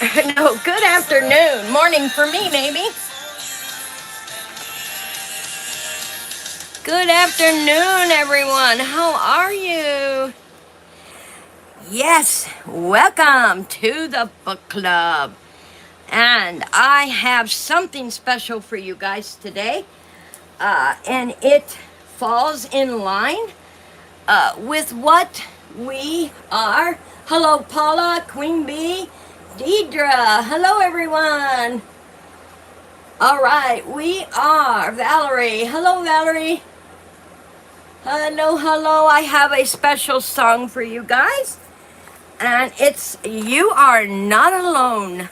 No, good afternoon. Morning for me, maybe. Good afternoon, everyone. How are you? Yes, welcome to the book club. And I have something special for you guys today. And it falls in line with what we are. Hello, Paula, Queen Bee, Deidre. Hello, everyone. All right, we are Valerie. Hello, Valerie. Hello, hello. I have a special song for you guys, and it's You Are Not Alone.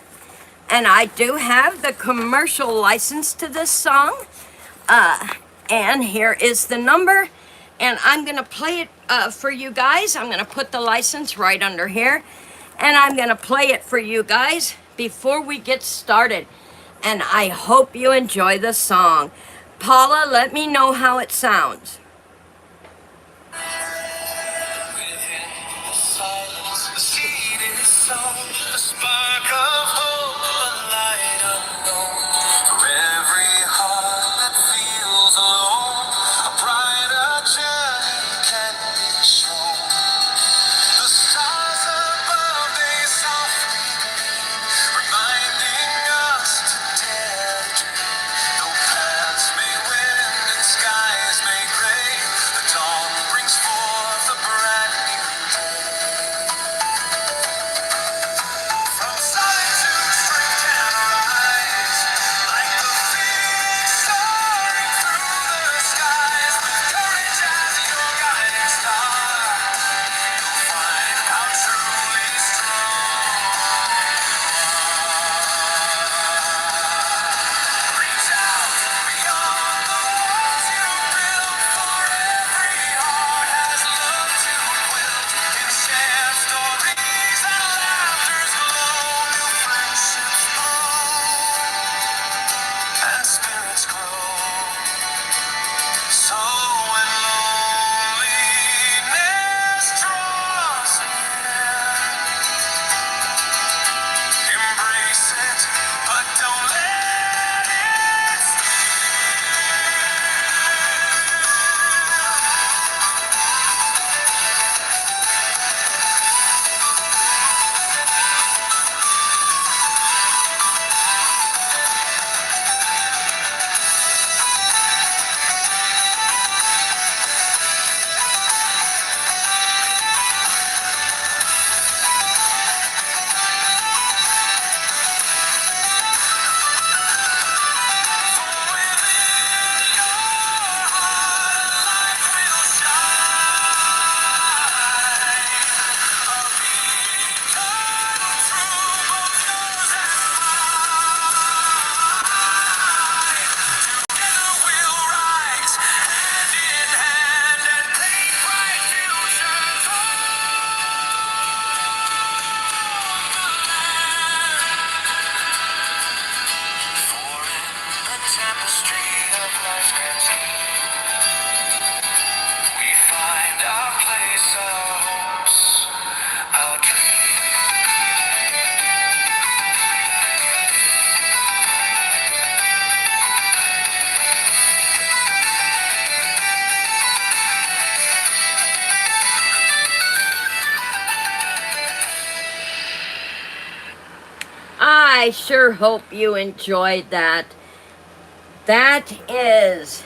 And I do have the commercial license to this song. And here is the number, and I'm going to play it for you guys. I'm going to put the license right under here, and I'm going to play it for you guys before we get started. And I hope you enjoy the song. Paula, let me know how it sounds. Within the silence, the seed is sown, a spark of hope, a light unknown. For every heart that feels alone, a brighter journey can be shown. The stars above, they softly gleam, reminding us to dare to dream. Though paths may win and skies may gray, the dawn brings forth a brand new day. From solitude, strength can rise, like the phoenix soaring through the skies. With courage as your guiding star, you'll find how truly strong you are. Reach out beyond the walls you built, for every heart has love to quilt. In shared stories and laughter's glow, new friendships bloom and spirits grow. So when loneliness draws near, embrace it, but don't let it tapestry of life's grand scheme, we find our place, our hopes, our I sure hope you enjoyed that. That is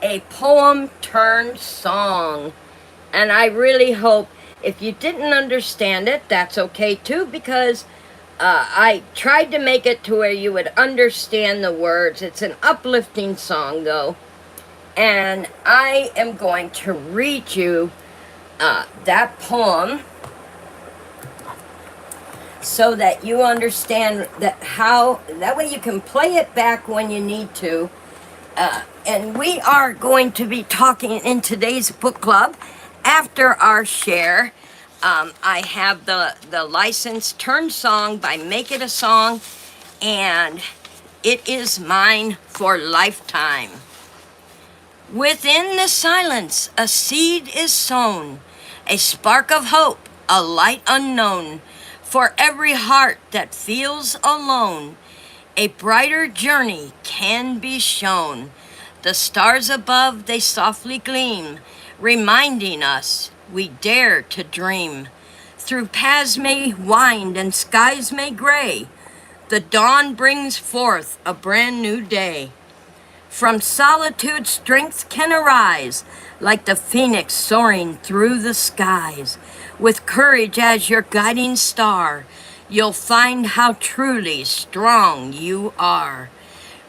a poem turned song. And I really hope if you didn't understand it, that's okay too, because I tried to make it to where you would understand the words. It's an uplifting song, though. And I am going to read you that poem so that you understand that way you can play it back when you need to. And we are going to be talking in today's book club after our share. I have the license turned song by Make It a Song, and it is mine for lifetime. Within the silence, a seed is sown, a spark of hope, a light unknown. For every heart that feels alone, a brighter journey can be shown. The stars above, they softly gleam, reminding us we dare to dream. Through paths may wind and skies may gray, the dawn brings forth a brand new day. From solitude strength can arise, like the phoenix soaring through the skies. With courage as your guiding star, you'll find how truly strong you are.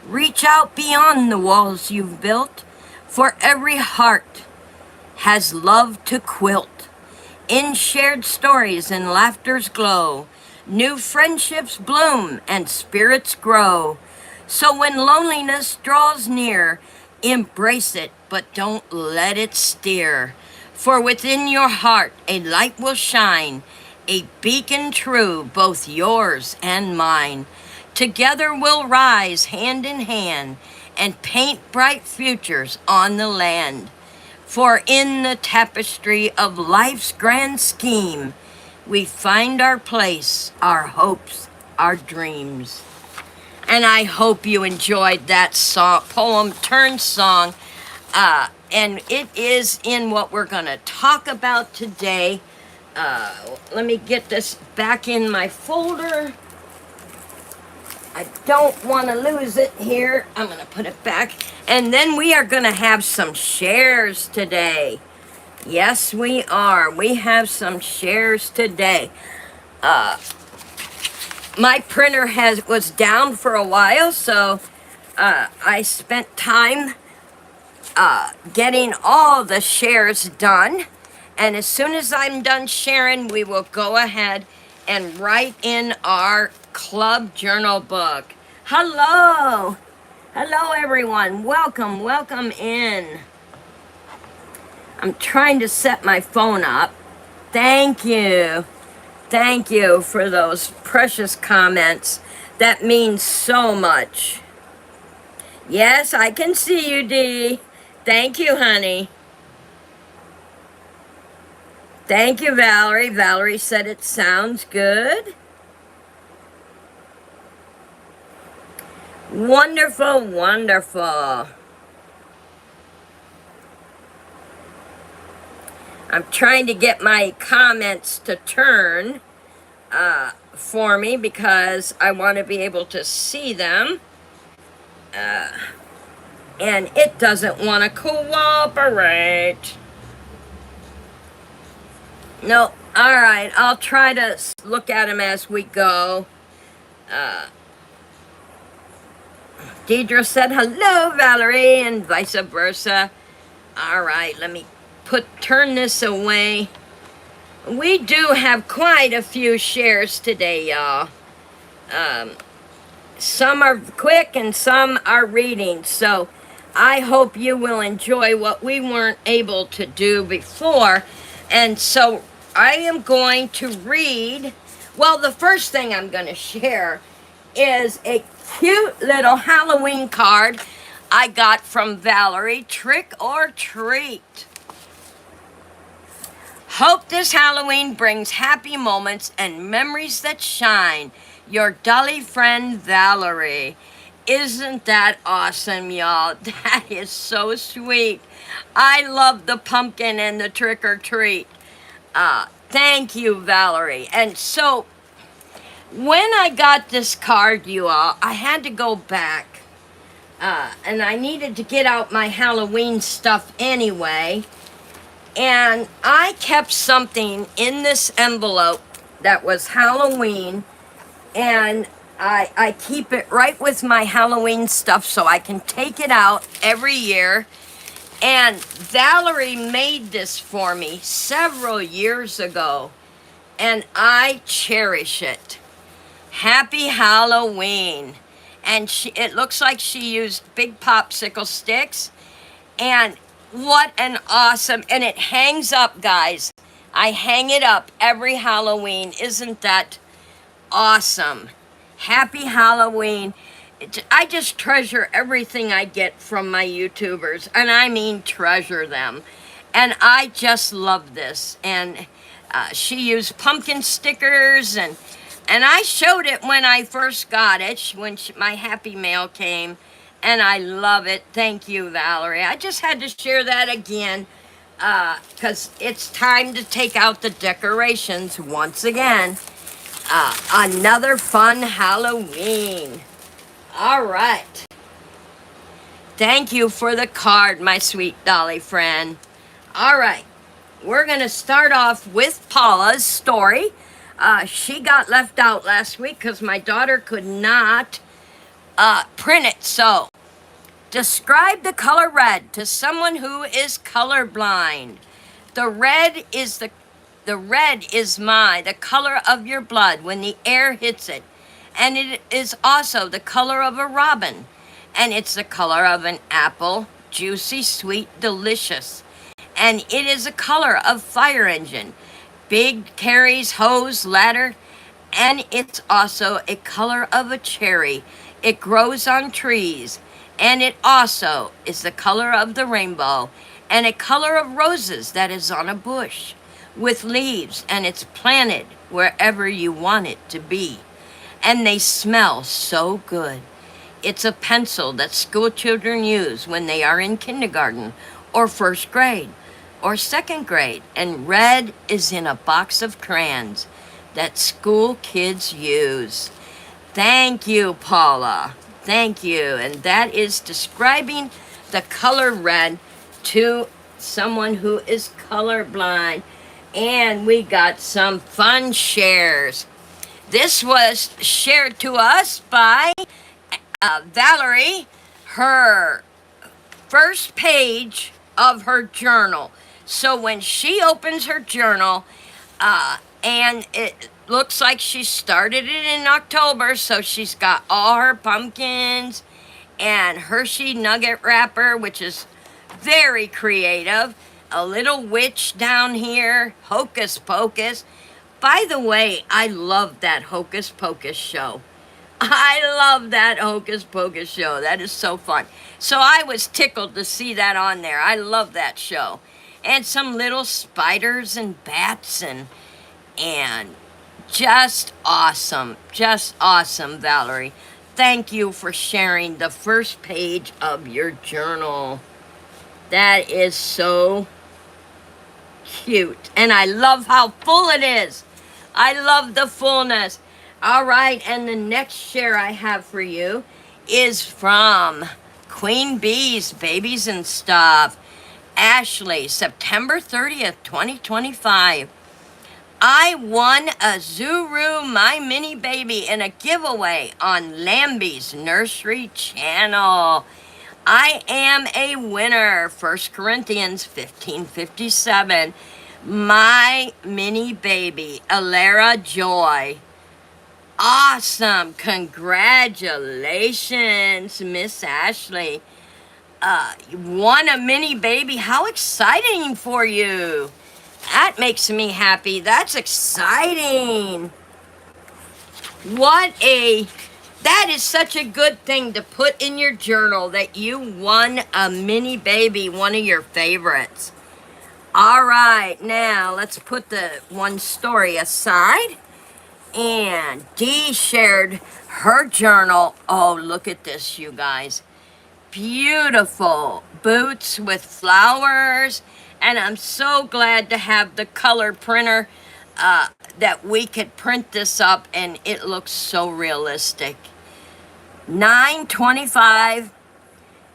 Reach out beyond the walls you've built, for every heart has love to quilt. In shared stories and laughter's glow, new friendships bloom and spirits grow. So when loneliness draws near, embrace it, but don't let it steer. For within your heart a light will shine, a beacon true, both yours and mine. Together we'll rise hand in hand and paint bright futures on the land. For in the tapestry of life's grand scheme, we find our place, our hopes, our dreams. And I hope you enjoyed that poem turn song. And it is in what we're going to talk about today. Let me get this back in my folder. I don't want to lose it here. I'm going to put it back. And then we are going to have some shares today. Yes, we are. We have some shares today. My printer was down for a while, so I spent time getting all the shares done. And as soon as I'm done sharing, we will go ahead and write in our club journal book. Hello! Hello, everyone. Welcome, welcome in. I'm trying to set my phone up. Thank you. Thank you for those precious comments. That means so much. Yes, I can see you, Dee. Thank you, honey. Thank you, Valerie. Valerie said it sounds good. Wonderful, wonderful. I'm trying to get my comments to turn for me because I want to be able to see them. And it doesn't want to cooperate. No, all right, I'll try to look at them as we go. Deidre said hello, Valerie, and vice versa. All right, let me turn this away. We do have quite a few shares today, y'all. Some are quick and some are reading, so I hope you will enjoy what we weren't able to do before. And so I am going to read, well, the first thing I'm going to share is a cute little Halloween card I got from Valerie, Trick or Treat. Hope this Halloween brings happy moments and memories that shine. Your dolly friend, Valerie. Isn't that awesome, y'all? That is so sweet. I love the pumpkin and the trick or treat. Thank you, Valerie. And so, when I got this card, you all, I had to go back. And I needed to get out my Halloween stuff anyway. And I kept something in this envelope that was Halloween. And I keep it right with my Halloween stuff so I can take it out every year. And Valerie made this for me several years ago. And I cherish it. Happy Halloween. And it looks like she used big popsicle sticks. And what an awesome, and it hangs up, guys. I hang it up every Halloween. Isn't that awesome? Happy Halloween. I just treasure everything I get from my YouTubers, and I mean treasure them. And I just love this. And She used pumpkin stickers, and I showed it when I first got it, when my happy mail came, and I love it. Thank you, Valerie. I just had to share that again, because it's time to take out the decorations once again. Another fun Halloween. All right. Thank you for the card, my sweet Dolly friend. All right. We're going to start off with Paula's story. She got left out last week because my daughter could not print it. So, describe the color red to someone who is colorblind. The red is the color of your blood when the air hits it. And it is also the color of a robin. And it's the color of an apple, juicy, sweet, delicious. And it is a color of fire engine, big carries, hose, ladder, and it's also a color of a cherry. It grows on trees, and it also is the color of the rainbow, and a color of roses that is on a bush with leaves, and it's planted wherever you want it to be. And they smell so good. It's a pencil that school children use when they are in kindergarten or first grade or second grade, and red is in a box of crayons that school kids use. Thank you, Paula. Thank you. And that is describing the color red to someone who is colorblind. And we got some fun shares. This was shared to us by Valerie, her first page of her journal. So when she opens her journal, and it looks like she started it in October, so she's got all her pumpkins and Hershey nugget wrapper, which is very creative, a little witch down here, Hocus Pocus. By the way, I love that Hocus Pocus show. I love that Hocus Pocus show. That is so fun. So I was tickled to see that on there. I love that show. And some little spiders and bats and just awesome. Just awesome, Valerie. Thank you for sharing the first page of your journal. That is so cute. And I love how full it is. I love the fullness. All right, and the next share I have for you is from Queen Bee's Babies and Stuff. Ashley, September 30th, 2025. I won a Zuru My Mini Baby in a giveaway on Lambie's Nursery Channel. I am a winner. 1 Corinthians 15:57. My Mini Baby, Alara Joy. Awesome. Congratulations, Miss Ashley. You won a mini baby. How exciting for you. That makes me happy. That's exciting. That is such a good thing to put in your journal that you won a mini baby, one of your favorites. All right, now let's put the one story aside. And Dee shared her journal. Oh, look at this, you guys. Beautiful boots with flowers. And I'm so glad to have the color printer that we could print this up, and it looks so realistic. 9:25,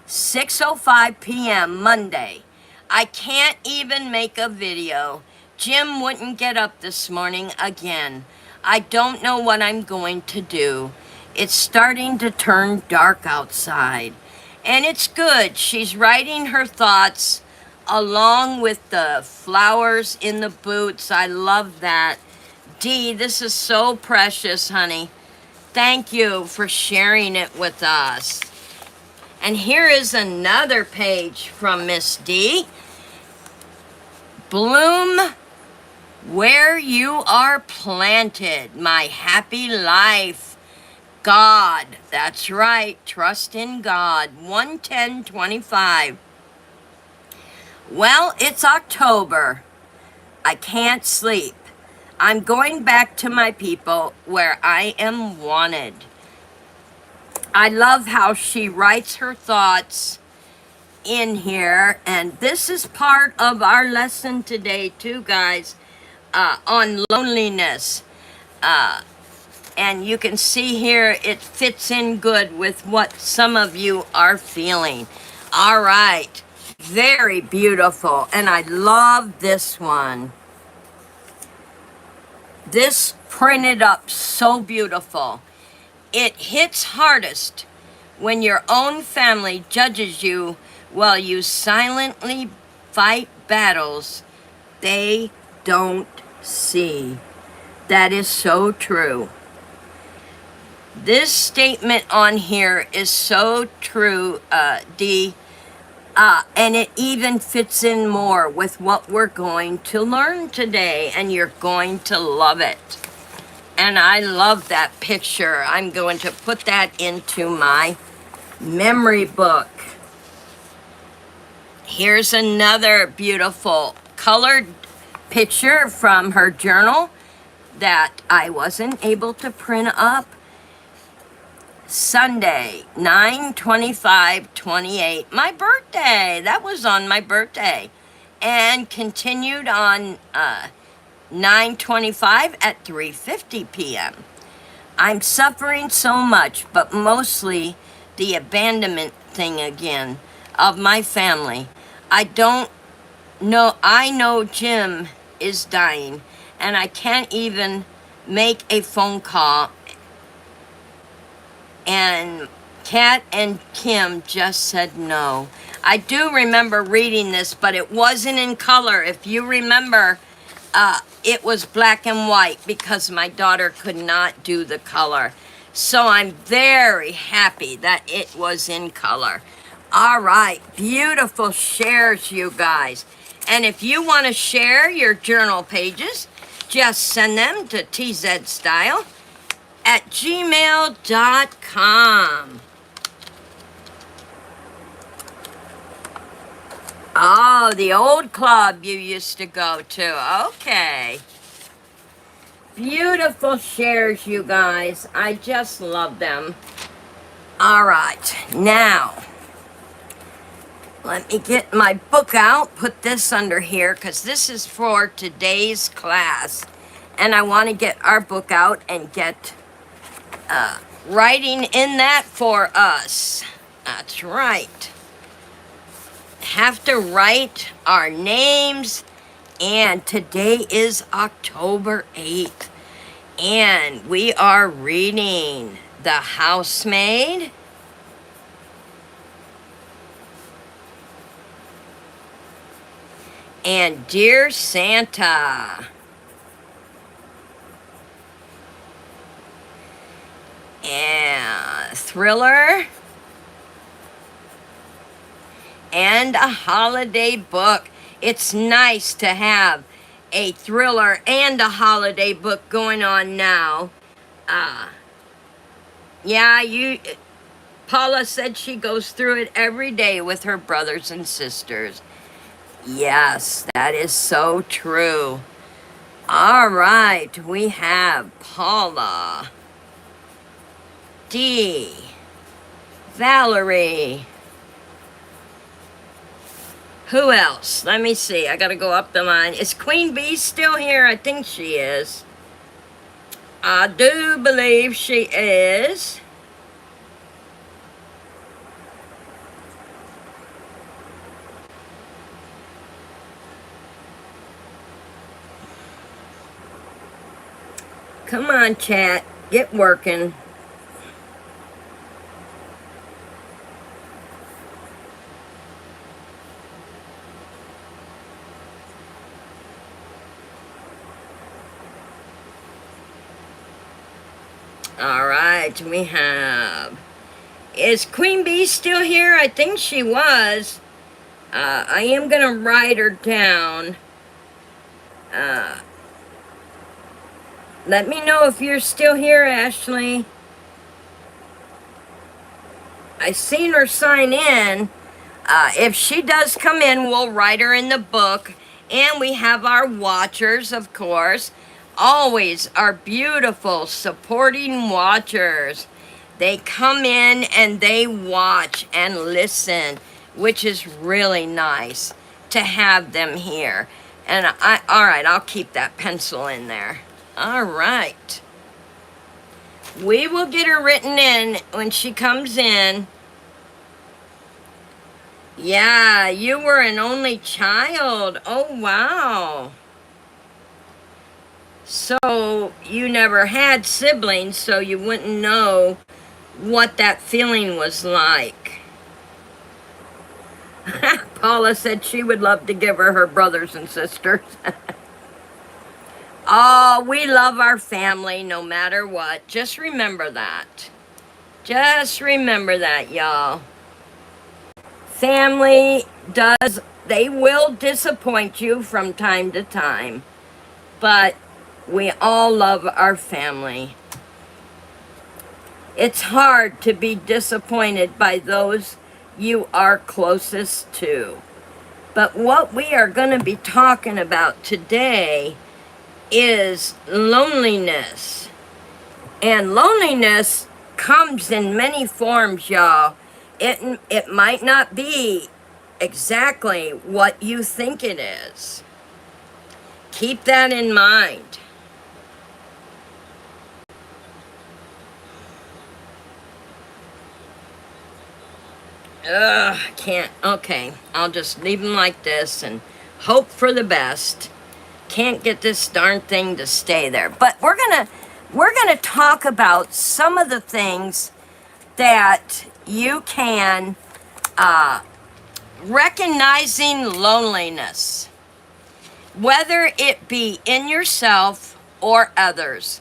6:05 p.m. Monday. I can't even make a video. Jim wouldn't get up this morning again. I don't know what I'm going to do. It's starting to turn dark outside. And it's good. She's writing her thoughts along with the flowers in the boots. I love that. Dee, this is so precious, honey. Thank you for sharing it with us. And here is another page from Miss Dee. Bloom where you are planted, my happy life. God, that's right, trust in God. 110:25. Well, it's October. I can't sleep. I'm going back to my people where I am wanted. I love how she writes her thoughts in here, and this is part of our lesson today too, guys, on loneliness. And you can see here it fits in good with what some of you are feeling. All right, very beautiful, and I love this one. This printed up so beautiful. It hits hardest when your own family judges you while you silently fight battles they don't see. That is so true. This statement on here is so true, Dee, and it even fits in more with what we're going to learn today, and you're going to love it. And I love that picture. I'm going to put that into my memory book. Here's another beautiful colored picture from her journal that I wasn't able to print up. Sunday, 9/25/28, my birthday. That was on my birthday. And continued on 9/25 at 3:50 p.m. I'm suffering so much, but mostly the abandonment thing again of my family. I know Jim is dying, and I can't even make a phone call. And Kat and Kim just said no. I do remember reading this, but it wasn't in color. If you remember, it was black and white because my daughter could not do the color. So I'm very happy that it was in color. All right, beautiful shares, you guys. And if you want to share your journal pages, just send them to tzstyle@gmail.com. Oh, the old club you used to go to. Okay. Beautiful shares, you guys. I just love them. All right, now, let me get my book out, put this under here, because this is for today's class. And I want to get our book out and get writing in that for us. That's right. Have to write our names, and today is October 8th, and we are reading The Housemaid, and Dear Santa, and thriller, and a holiday book. It's nice to have a thriller and a holiday book going on now. Paula said she goes through it every day with her brothers and sisters. Yes, that is so true. All right, we have Paula, Dee, Valerie. Who else? Let me see. I gotta go up the line. Is Queen Bee still here? I think she is. I do believe she is. Come on, chat. Get working. All right, we have... Is Queen Bee still here? I think she was. I am going to write her down. Let me know if you're still here, Ashley. I seen her sign in. If she does come in, we'll write her in the book. And we have our watchers, of course. always are beautiful supporting watchers. They come in and they watch and listen, which is really nice to have them here. And all right, I'll keep that pencil in there. All right. We will get her written in when she comes in. Yeah, you were an only child. Oh, wow. So you never had siblings, so you wouldn't know what that feeling was like. Paula said she would love to give her brothers and sisters. Oh, we love our family no matter what. Just remember that. Just remember that, y'all. Family they will disappoint you from time to time, but we all love our family. It's hard to be disappointed by those you are closest to. But what we are going to be talking about today is loneliness. And loneliness comes in many forms, y'all. It might not be exactly what you think it is. Keep that in mind. Ugh, can't. Okay, I'll just leave them like this and hope for the best. Can't get this darn thing to stay there. But we're gonna talk about some of the things that you can recognizing loneliness, whether it be in yourself or others.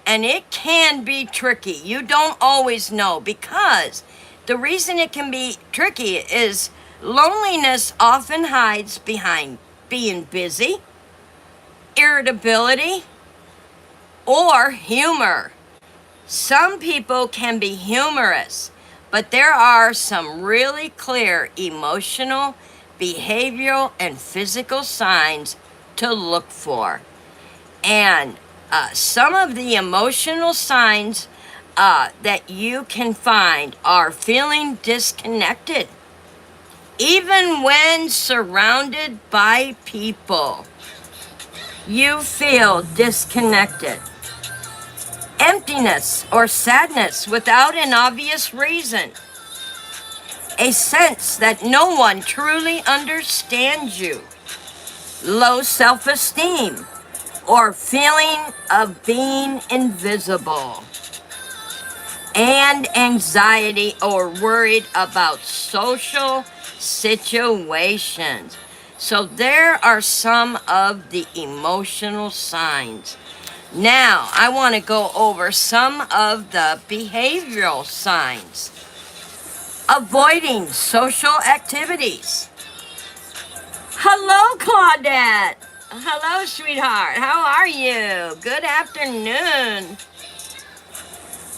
And it can be tricky. You don't always know, because the reason it can be tricky is loneliness often hides behind being busy, irritability, or humor. Some people can be humorous, but there are some really clear emotional, behavioral, and physical signs to look for. And some of the emotional signs that you can find are feeling disconnected, even when surrounded by people. You feel disconnected. Emptiness or sadness without an obvious reason. A sense that no one truly understands you. Low self-esteem or feeling of being invisible. And anxiety or worried about social situations. So there are some of the emotional signs. Now, I want to go over some of the behavioral signs. Avoiding social activities. Hello, Claudette. Hello, sweetheart. How are you? Good afternoon.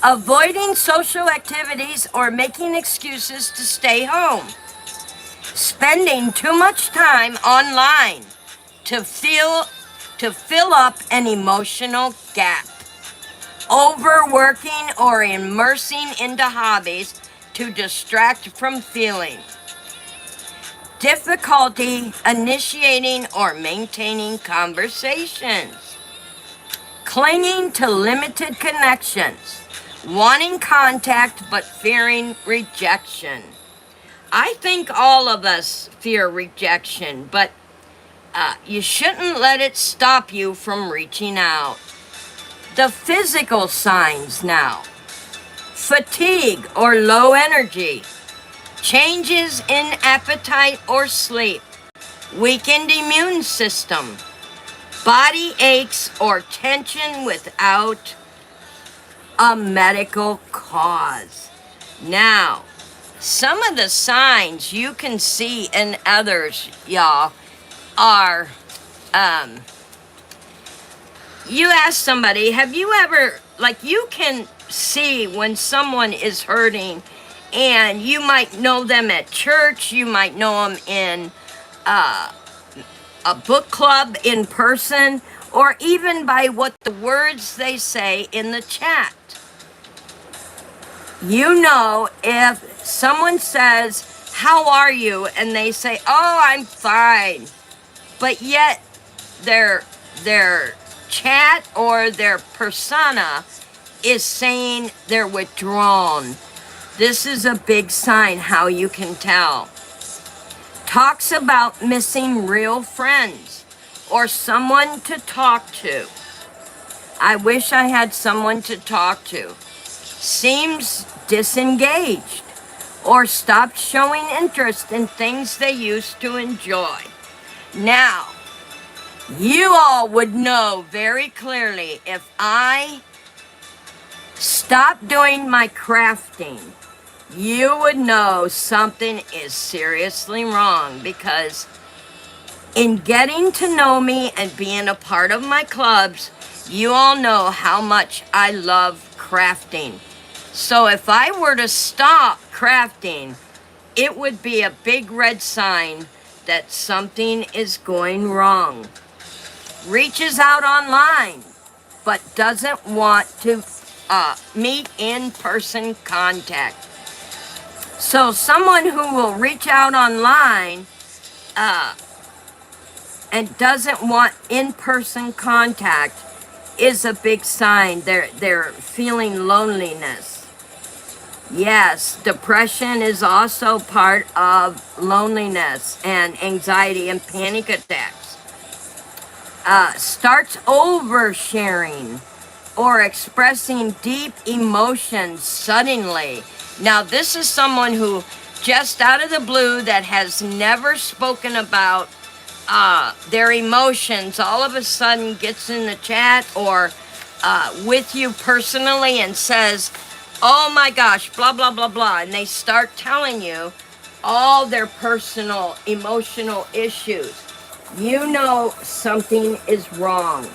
Avoiding social activities or making excuses to stay home. Spending too much time online to fill up an emotional gap. Overworking or immersing into hobbies to distract from feeling. Difficulty initiating or maintaining conversations. Clinging to limited connections. Wanting contact but fearing rejection. I think all of us fear rejection, but you shouldn't let it stop you from reaching out. The physical signs now. Fatigue or low energy. Changes in appetite or sleep. Weakened immune system. Body aches or tension without a medical cause. Now, some of the signs you can see in others, y'all, are, you ask somebody, have you ever, like, you can see when someone is hurting, and you might know them at church, you might know them in a book club in person, or even by what the words they say in the chat. You know, if someone says, "How are you?" and they say, "Oh, I'm fine," but yet their chat or their persona is saying they're withdrawn. This is a big sign how you can tell. Talks about missing real friends or someone to talk to. I wish I had someone to talk to. Seems disengaged or stopped showing interest in things they used to enjoy. Now, you all would know very clearly if I stopped doing my crafting, you would know something is seriously wrong, because in getting to know me and being a part of my clubs, you all know how much I love crafting. So if I were to stop crafting, it would be a big red sign that something is going wrong. Reaches out online, but doesn't want to meet in-person contact. So someone who will reach out online and doesn't want in-person contact is a big sign. They're feeling loneliness. Yes, depression is also part of loneliness and anxiety and panic attacks. Starts oversharing or expressing deep emotions suddenly. Now, this is someone who just out of the blue that has never spoken about their emotions all of a sudden gets in the chat or with you personally and says, "Oh my gosh, blah, blah, blah, blah." And they start telling you all their personal emotional issues. You know something is wrong.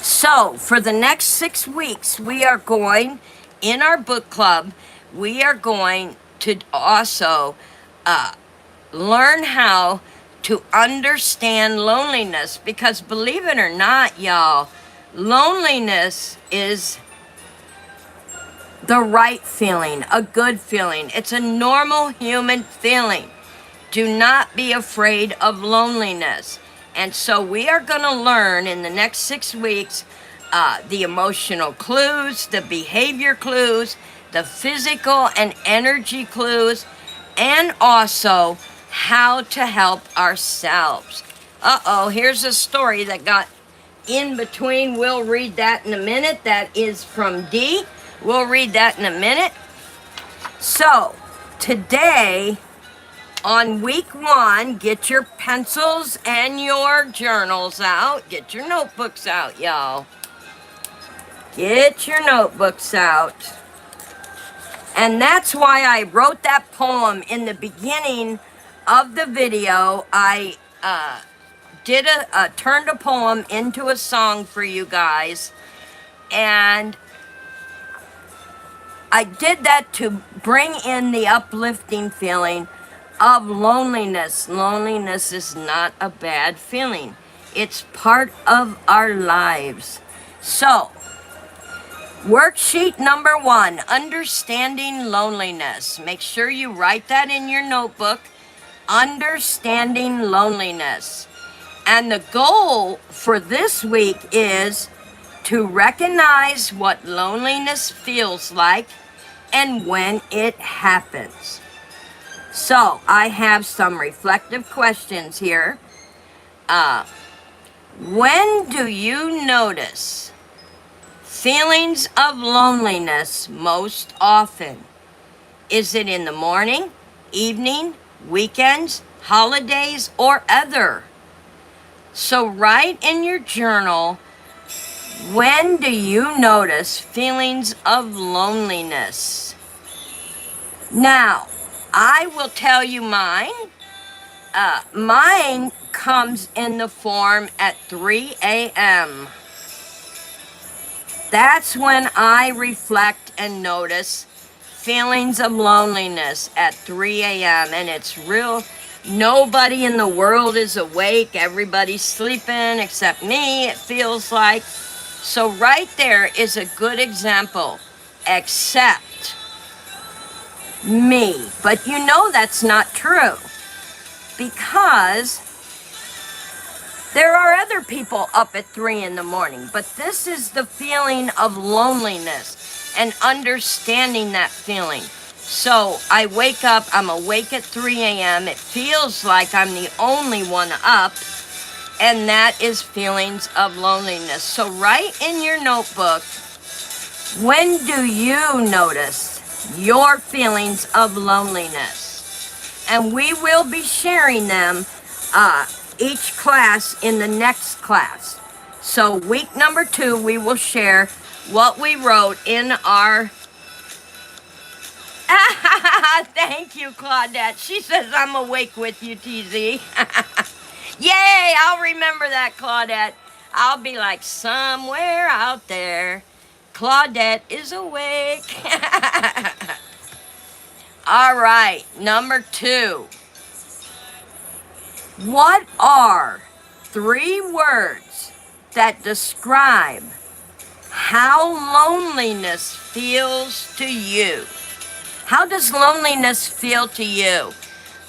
So for the next 6 weeks, we are going, in our book club, we are going to also learn how to understand loneliness, because believe it or not, y'all, loneliness is the right feeling, a good feeling. It's a normal human feeling. Do not be afraid of loneliness. And so we are going to learn in the next 6 weeks the emotional clues, the behavior clues, the physical and energy clues, and also how to help ourselves. Uh-oh, here's a story that got in between. We'll read that in a minute. That is from D. We'll read that in a minute. So, today, on week 1, get your pencils and your journals out. Get your notebooks out, y'all. Get your notebooks out. And that's why I wrote that poem in the beginning of the video. I turned a poem into a song for you guys. And I did that to bring in the uplifting feeling of loneliness. Loneliness is not a bad feeling. It's part of our lives. So, worksheet number 1, understanding loneliness. Make sure you write that in your notebook. Understanding loneliness. And the goal for this week is to recognize what loneliness feels like and when it happens. So, I have some reflective questions here. When do you notice feelings of loneliness most often? Is it in the morning, evening, weekends, holidays, or other? So write in your journal, when do you notice feelings of loneliness? Now, I will tell you mine. Mine comes in the form at 3 a.m. That's when I reflect and notice feelings of loneliness at 3 a.m. And it's real, Nobody in the world is awake. Everybody's sleeping except me, it feels like. So right there is a good example. Except me. But you know that's not true. Because there are other people up at 3 in the morning. But this is the feeling of loneliness and understanding that feeling. So I wake up, I'm awake at 3 a.m. It feels like I'm the only one up, and that is feelings of loneliness. So write in your notebook, when do you notice your feelings of loneliness? And we will be sharing them each class in the next class. So week number 2, we will share what we wrote in our... Thank you, Claudette. She says I'm awake with you, TZ. Yay, I'll remember that, Claudette. I'll be like, somewhere out there, Claudette is awake. All right, number 2. What are 3 words that describe how loneliness feels to you? How does loneliness feel to you?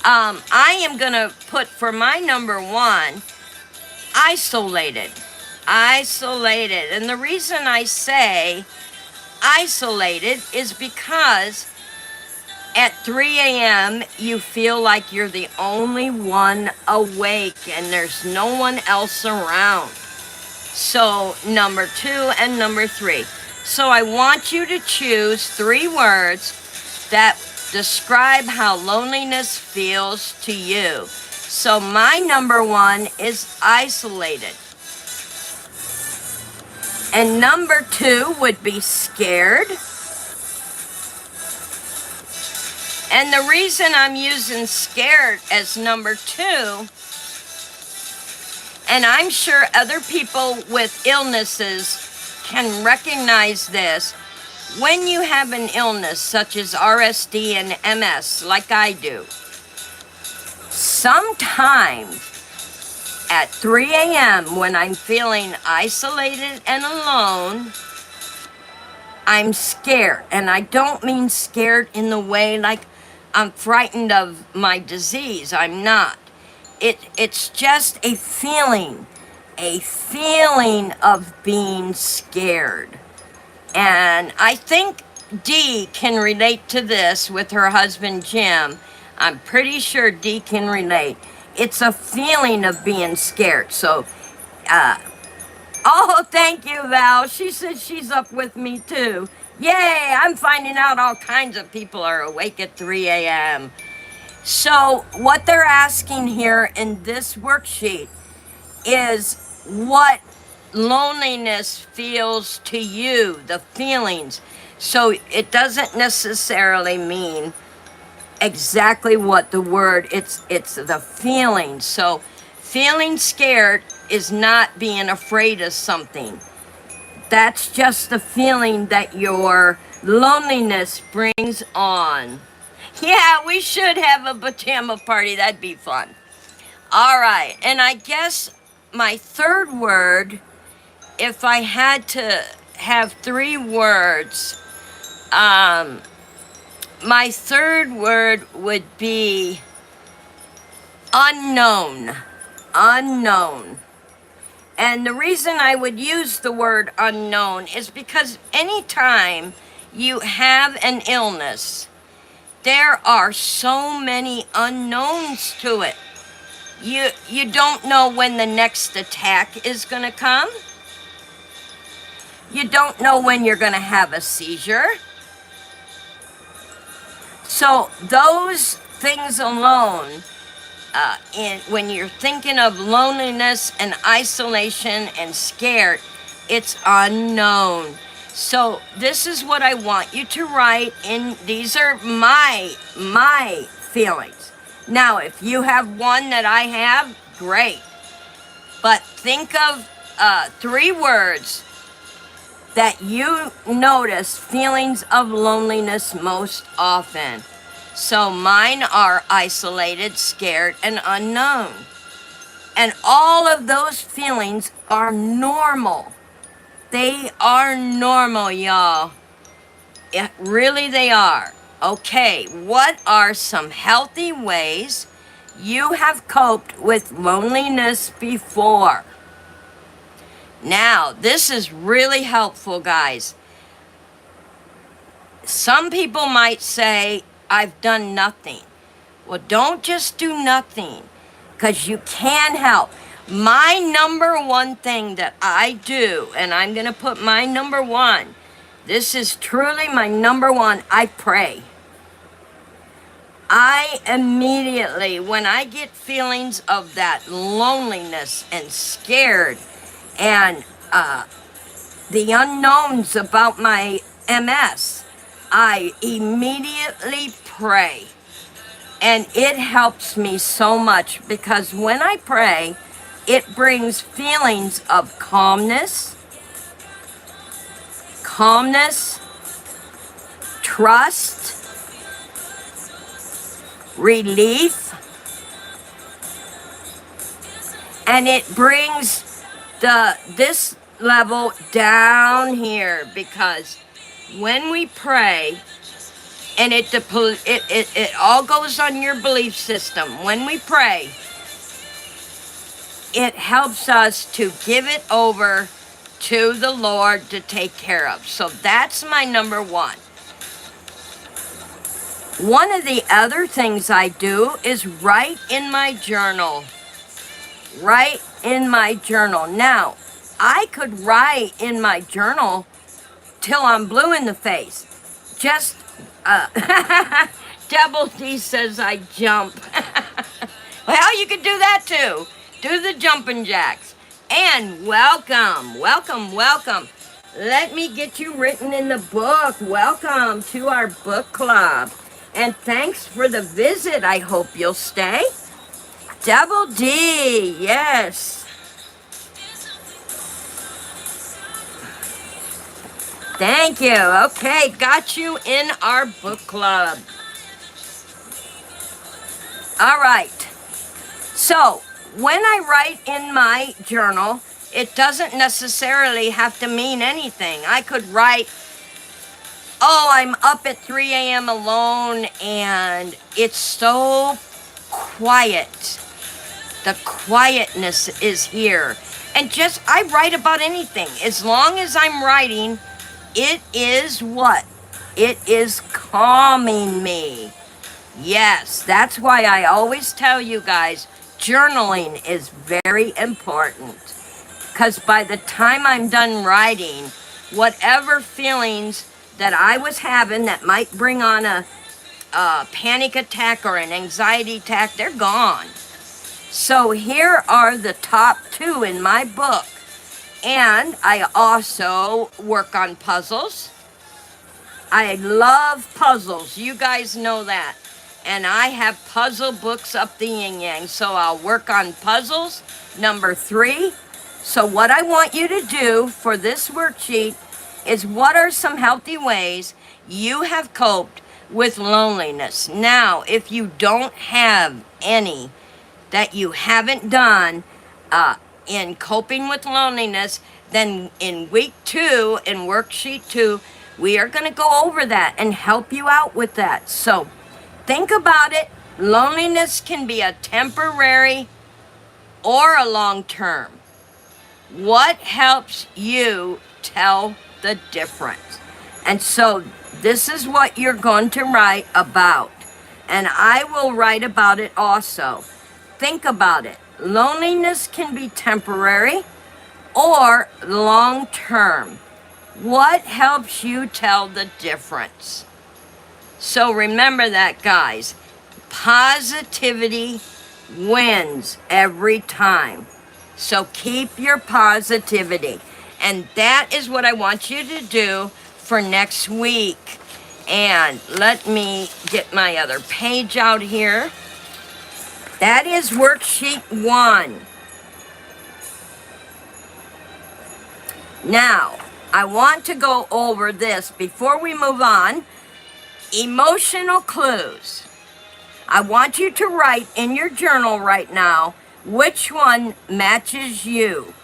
I am going to put for my number 1, isolated. Isolated. And the reason I say isolated is because at 3 a.m. you feel like you're the only one awake and there's no one else around. So number 2 and number 3. So I want you to choose 3 words that describe how loneliness feels to you. So my number 1 is isolated. And number 2 would be scared. And the reason I'm using scared as number 2, and I'm sure other people with illnesses can recognize this, when you have an illness such as RSD and MS, like I do, sometimes at 3 a.m. when I'm feeling isolated and alone, I'm scared. And I don't mean scared in the way like I'm frightened of my disease. I'm not. It's just a feeling of being scared. And I think Dee can relate to this with her husband Jim. I'm pretty sure Dee can relate. It's a feeling of being scared. So, oh, thank you, Val. She says she's up with me too. Yay, I'm finding out all kinds of people are awake at 3 a.m. So what they're asking here in this worksheet is what loneliness feels to you, the feelings. So it doesn't necessarily mean exactly what the word, it's the feeling. So feeling scared is not being afraid of something. That's just the feeling that your loneliness brings on. Yeah, we should have a pajama party. That'd be fun. All right, and I guess my third word, if I had to have 3 words, my third word would be unknown. Unknown. And the reason I would use the word unknown is because anytime you have an illness, there are so many unknowns to it. You don't know when the next attack is going to come. You don't know when you're going to have a seizure. So those things alone, when you're thinking of loneliness and isolation and scared, it's unknown. So this is what I want you to write in. These are my feelings. Now, if you have one that I have, great. But think of 3 words that you notice feelings of loneliness most often. So mine are isolated, scared, and unknown. And all of those feelings are normal. They are normal, y'all. Really, they are. Okay, what are some healthy ways you have coped with loneliness before? Now, this is really helpful, guys. Some people might say, I've done nothing. Well, don't just do nothing, because you can help. My number one thing that I do, and I'm going to put my number one, this is truly my number one, I pray. I immediately, when I get feelings of that loneliness and scared and the unknowns about my MS, I immediately pray. And it helps me so much because when I pray, it brings feelings of calmness, trust, relief, and it brings this level down here, because when we pray, and it all goes on your belief system. When we pray, it helps us to give it over to the Lord to take care of. So that's my number one. One of the other things I do is write in my journal. Write in my journal. Now, I could write in my journal till I'm blue in the face. Just, Double D says I jump. Well, you could do that too. Do the jumping jacks. And welcome. Let me get you written in the book. Welcome to our book club. And thanks for the visit. I hope you'll stay. Double D, yes. Thank you. Okay, got you in our book club. All right. So, when I write in my journal, it doesn't necessarily have to mean anything. I could write, oh, I'm up at 3 a.m. alone and it's so quiet. The quietness is here. And just, I write about anything. As long as I'm writing, it is what? It is calming me. Yes, that's why I always tell you guys, journaling is very important. Because by the time I'm done writing, whatever feelings that I was having that might bring on a panic attack or an anxiety attack, they're gone. So here are the top 2 in my book. And I also work on puzzles. I love puzzles. You guys know that. And I have puzzle books up the yin-yang. So I'll work on puzzles. Number 3. So what I want you to do for this worksheet is, what are some healthy ways you have coped with loneliness? Now, if you don't have any that you haven't done in coping with loneliness, then in week 2, in worksheet 2, we are going to go over that and help you out with that. So think about it. Loneliness can be a temporary or a long-term. What helps you tell the difference? And so this is what you're going to write about. And I will write about it also. Think about it. Loneliness can be temporary or long-term. What helps you tell the difference? So remember that, guys. Positivity wins every time. So keep your positivity. And that is what I want you to do for next week. And let me get my other page out here. That is worksheet 1. Now, I want to go over this before we move on. Emotional clues. I want you to write in your journal right now which one matches you.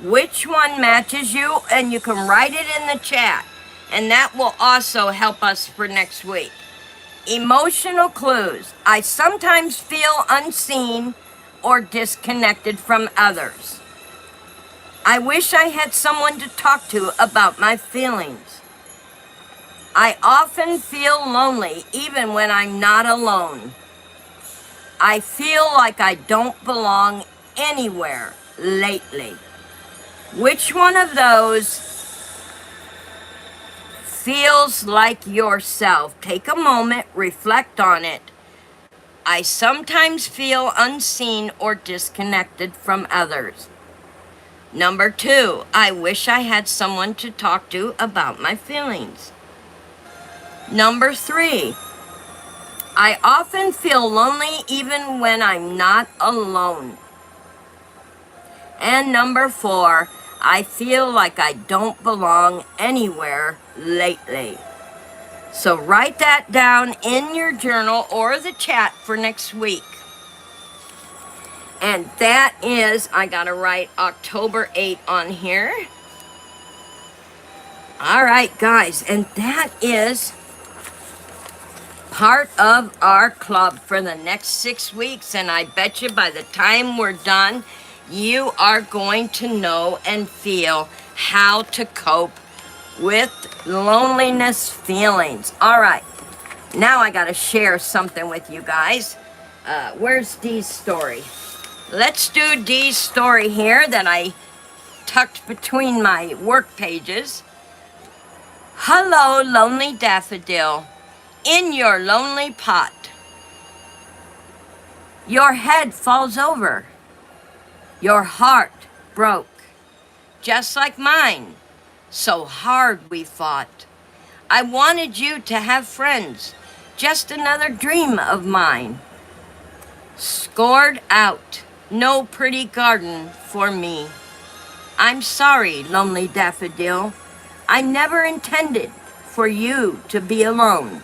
Which one matches you, and you can write it in the chat. And that will also help us for next week. Emotional clues. I sometimes feel unseen or disconnected from others. I wish I had someone to talk to about my feelings. I often feel lonely even when I'm not alone. I feel like I don't belong anywhere lately. Which one of those feels like yourself? Take a moment, reflect on it. I sometimes feel unseen or disconnected from others. Number 2, I wish I had someone to talk to about my feelings. Number 3, I often feel lonely even when I'm not alone. And number 4, I feel like I don't belong anywhere lately. So write that down in your journal or the chat for next week. And that is, I gotta write October 8 on here. All right, guys, and that is part of our club for the next 6 weeks. And I bet you by the time we're done, you are going to know and feel how to cope with loneliness feelings. All right, now I gotta share something with you guys. Where's Dee's story? Let's do Dee's story here that I tucked between my work pages. Hello, lonely daffodil, in your lonely pot. Your head falls over. Your heart broke, just like mine. So hard we fought. I wanted you to have friends, just another dream of mine. Scored out, no pretty garden for me. I'm sorry, lonely daffodil. I never intended for you to be alone.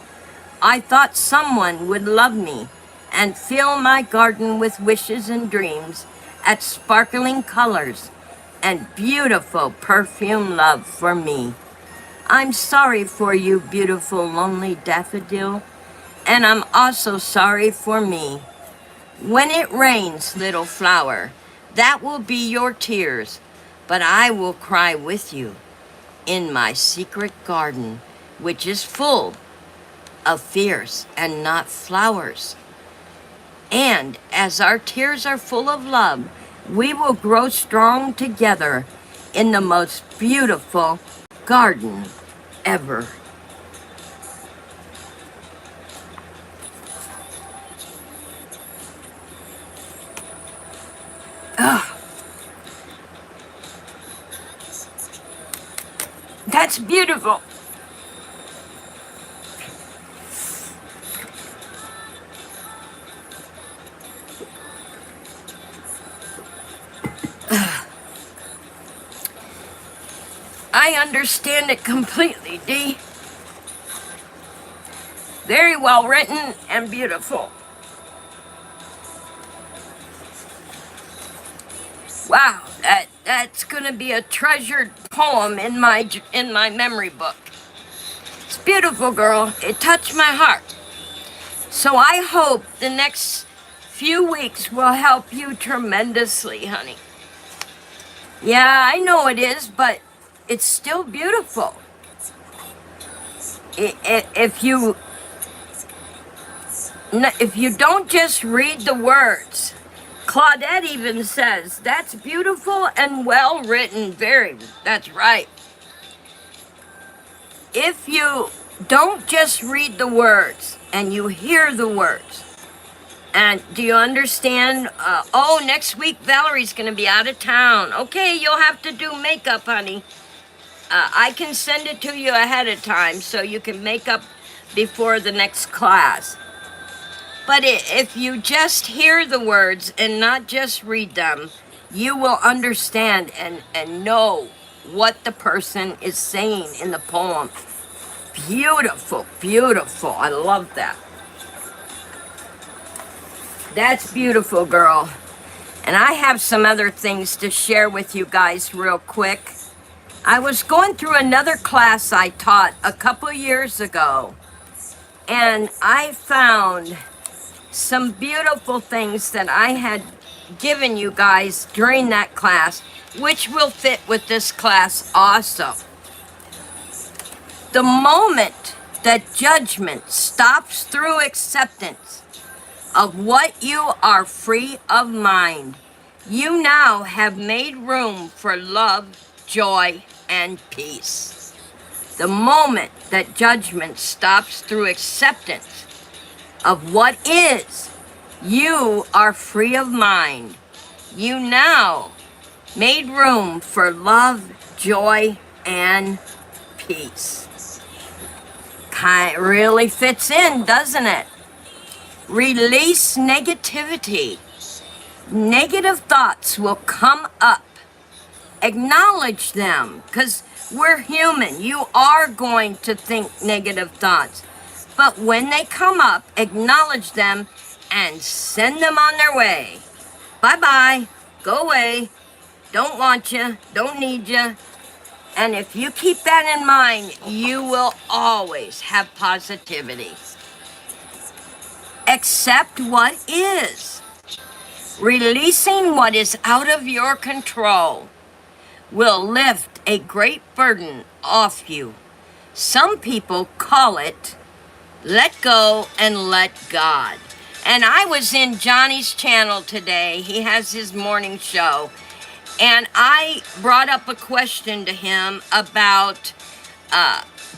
I thought someone would love me and fill my garden with wishes and dreams at sparkling colors and beautiful perfume love for me. I'm sorry for you, beautiful lonely daffodil, and I'm also sorry for me. When it rains, little flower, that will be your tears, but I will cry with you in my secret garden, which is full of fears and not flowers. And as our tears are full of love, we will grow strong together in the most beautiful garden ever. Ugh. That's beautiful. I understand it completely, Dee. Very well written and beautiful. Wow, that's gonna be a treasured poem in my memory book. It's beautiful, girl. It touched my heart. So I hope the next few weeks will help you tremendously, honey. Yeah, I know it is, but it's still beautiful. If you don't just read the words, Claudette even says, that's beautiful and well written. That's right. If you don't just read the words and you hear the words, and do you understand? Next week Valerie's gonna be out of town. Okay, you'll have to do makeup, honey. I can send it to you ahead of time so you can make up before the next class. But if you just hear the words and not just read them, you will understand and know what the person is saying in the poem. Beautiful, beautiful. I love that. That's beautiful, girl. And I have some other things to share with you guys real quick. I was going through another class I taught a couple years ago, and I found some beautiful things that I had given you guys during that class, which will fit with this class also. The moment that judgment stops through acceptance of what you are free of mind, you now have made room for love, joy, and peace. The moment that judgment stops through acceptance of what is, you are free of mind. You now made room for love, joy, and peace. Really fits in, doesn't it? Release negativity. Negative thoughts will come up. Acknowledge them, because we're human. You are going to think negative thoughts. But when they come up, acknowledge them and send them on their way. Bye-bye. Go away. Don't want you. Don't need you. And if you keep that in mind, you will always have positivity. Accept what is. Releasing what is out of your control will lift a great burden off you. Some people call it let go and let God. And I was in Johnny's channel today. He has his morning show. And I brought up a question to him about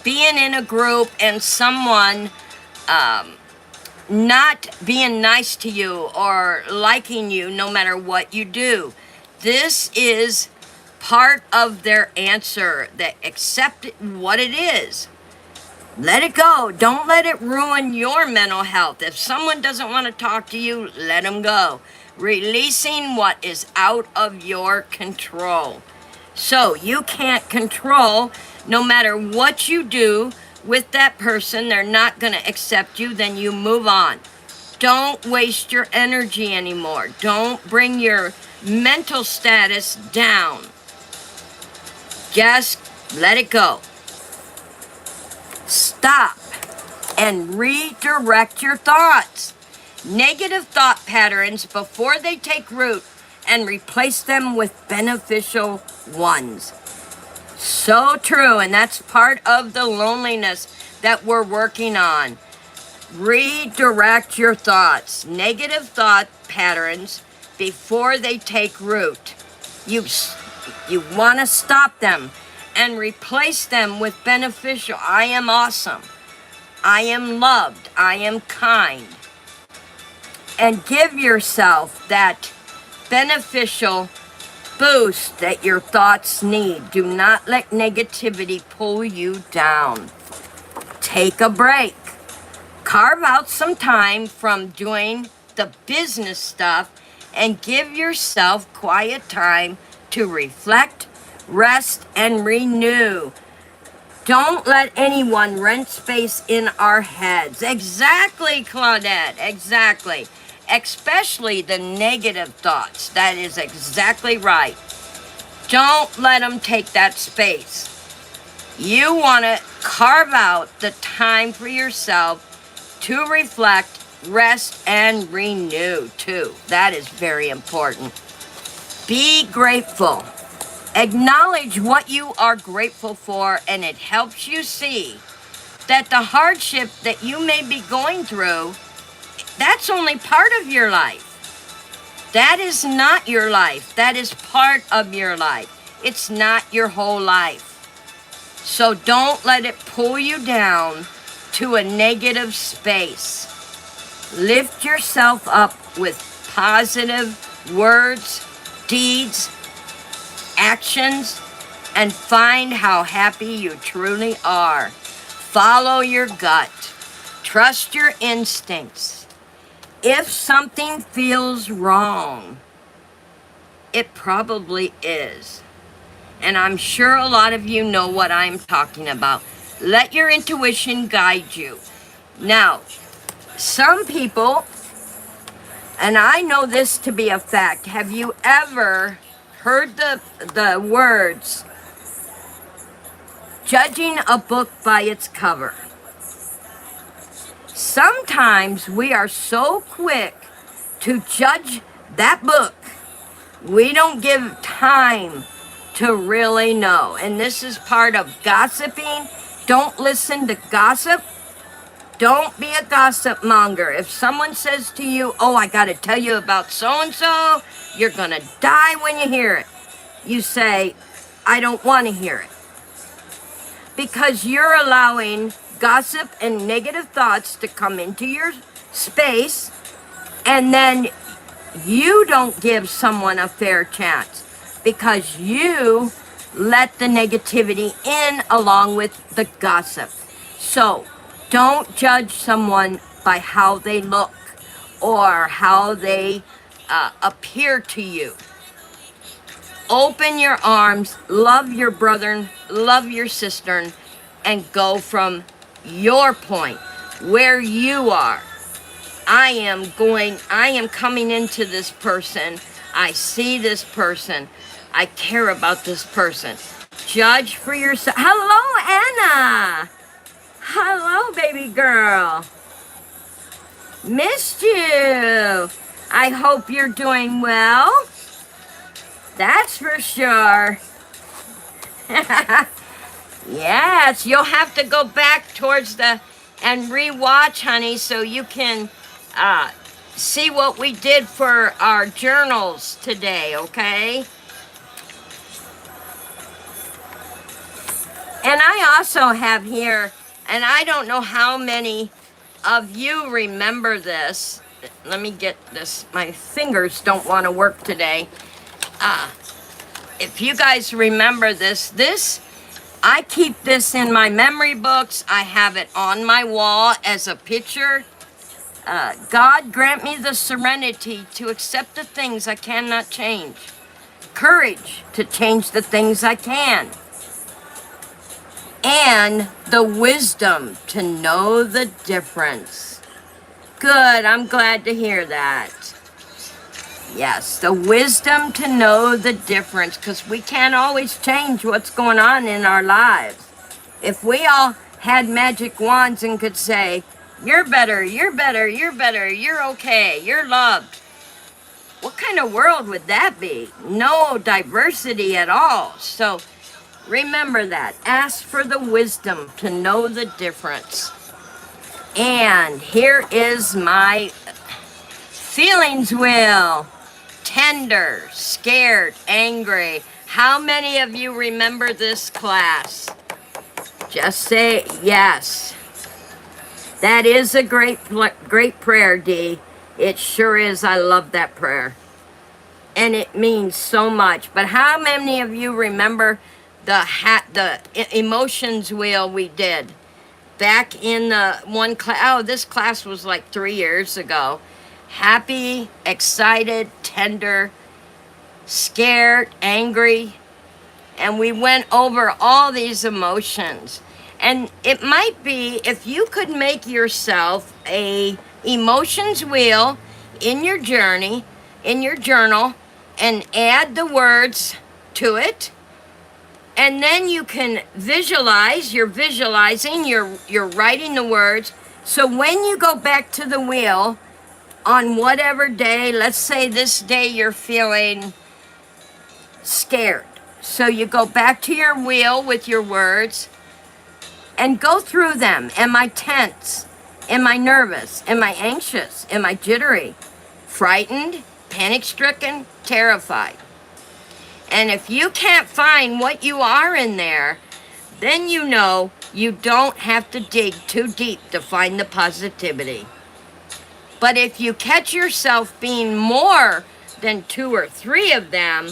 being in a group and someone not being nice to you or liking you no matter what you do. This is part of their answer, that accept it what it is. Let it go. Don't let it ruin your mental health. If someone doesn't want to talk to you, let them go. Releasing what is out of your control. So you can't control, no matter what you do with that person, they're not going to accept you, then you move on. Don't waste your energy anymore. Don't bring your mental status down. Just let it go. Stop and redirect your thoughts. Negative thought patterns before they take root, and replace them with beneficial ones. So true, and that's part of the loneliness that we're working on. Redirect your thoughts. Negative thought patterns before they take root. You want to stop them and replace them with beneficial. I am awesome. I am loved. I am kind. And give yourself that beneficial boost that your thoughts need. Do not let negativity pull you down. Take a break. Carve out some time from doing the business stuff and give yourself quiet time to reflect, rest, and renew. Don't let anyone rent space in our heads. Exactly, Claudette. Exactly. Especially the negative thoughts. That is exactly right. Don't let them take that space. You want to carve out the time for yourself to reflect, rest, and renew too. That is very important. Be grateful. Acknowledge what you are grateful for, and it helps you see that the hardship that you may be going through, that's only part of your life. That is not your life. That is part of your life. It's not your whole life. So don't let it pull you down to a negative space. Lift yourself up with positive words, deeds, actions, and find how happy you truly are. Follow your gut. Trust your instincts. If something feels wrong, it probably is. And I'm sure a lot of you know what I'm talking about. Let your intuition guide you. Now, some people And I know this to be a fact. Have you ever heard the words, judging a book by its cover? Sometimes we are so quick to judge that book, we don't give time to really know. And this is part of gossiping. Don't listen to gossip. Don't be a gossip monger. If someone says to you, oh, I got to tell you about so-and-so, you're going to die when you hear it. You say, I don't want to hear it. Because you're allowing gossip and negative thoughts to come into your space, and then you don't give someone a fair chance because you let the negativity in along with the gossip. So don't judge someone by how they look or how they appear to you. Open your arms, love your brother, love your sister, and go from your point, where you are. I am coming into this person. I see this person. I care about this person. Judge for yourself. Hello, Anna. Hello, baby girl. Missed you. I hope you're doing well. That's for sure. Yes, you'll have to go back towards and re-watch, honey, so you can see what we did for our journals today, okay? And I also have here, and I don't know how many of you remember this. Let me get this. My fingers don't want to work today. If you guys remember this, I keep this in my memory books. I have it on my wall as a picture. God grant me the serenity to accept the things I cannot change. Courage to change the things I can. And the wisdom to know the difference. Good, I'm glad to hear that. Yes, the wisdom to know the difference, because we can't always change what's going on in our lives. If we all had magic wands and could say, you're better, you're better, you're better, you're okay, you're loved, what kind of world would that be? No diversity at all. So remember that. Ask for the wisdom to know the difference. And here is my feelings wheel. Tender, scared, angry. How many of you remember this class? Just say yes. That is a great prayer, Dee. It sure is. I love that prayer. And it means so much. But how many of you remember the emotions wheel we did back in the one class? Oh, this class was like 3 years ago. Happy, excited, tender, scared, angry. And we went over all these emotions. And it might be if you could make yourself a emotions wheel in your journey, in your journal, and add the words to it. And then you can visualize, you're visualizing, you're writing the words. So when you go back to the wheel, on whatever day, let's say this day you're feeling scared. So you go back to your wheel with your words and go through them. Am I tense? Am I nervous? Am I anxious? Am I jittery? Frightened? Panic-stricken? Terrified? And if you can't find what you are in there, then you know you don't have to dig too deep to find the positivity. But if you catch yourself being more than 2 or 3 of them,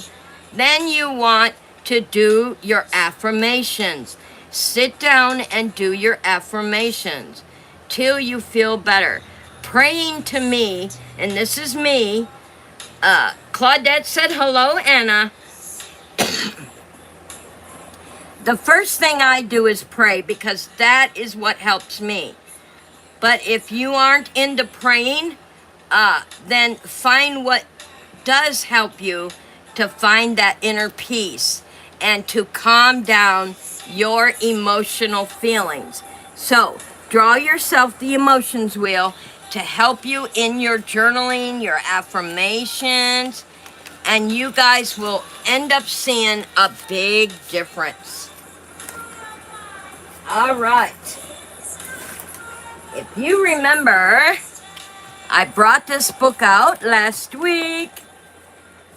then you want to do your affirmations. Sit down and do your affirmations till you feel better. Praying to me, and this is me, Claudette said, hello, Anna. The first thing I do is pray because that is what helps me. But if you aren't into praying, then find what does help you to find that inner peace and to calm down your emotional feelings. So, draw yourself the emotions wheel to help you in your journaling, your affirmations, and you guys will end up seeing a big difference. All right. If you remember, I brought this book out last week.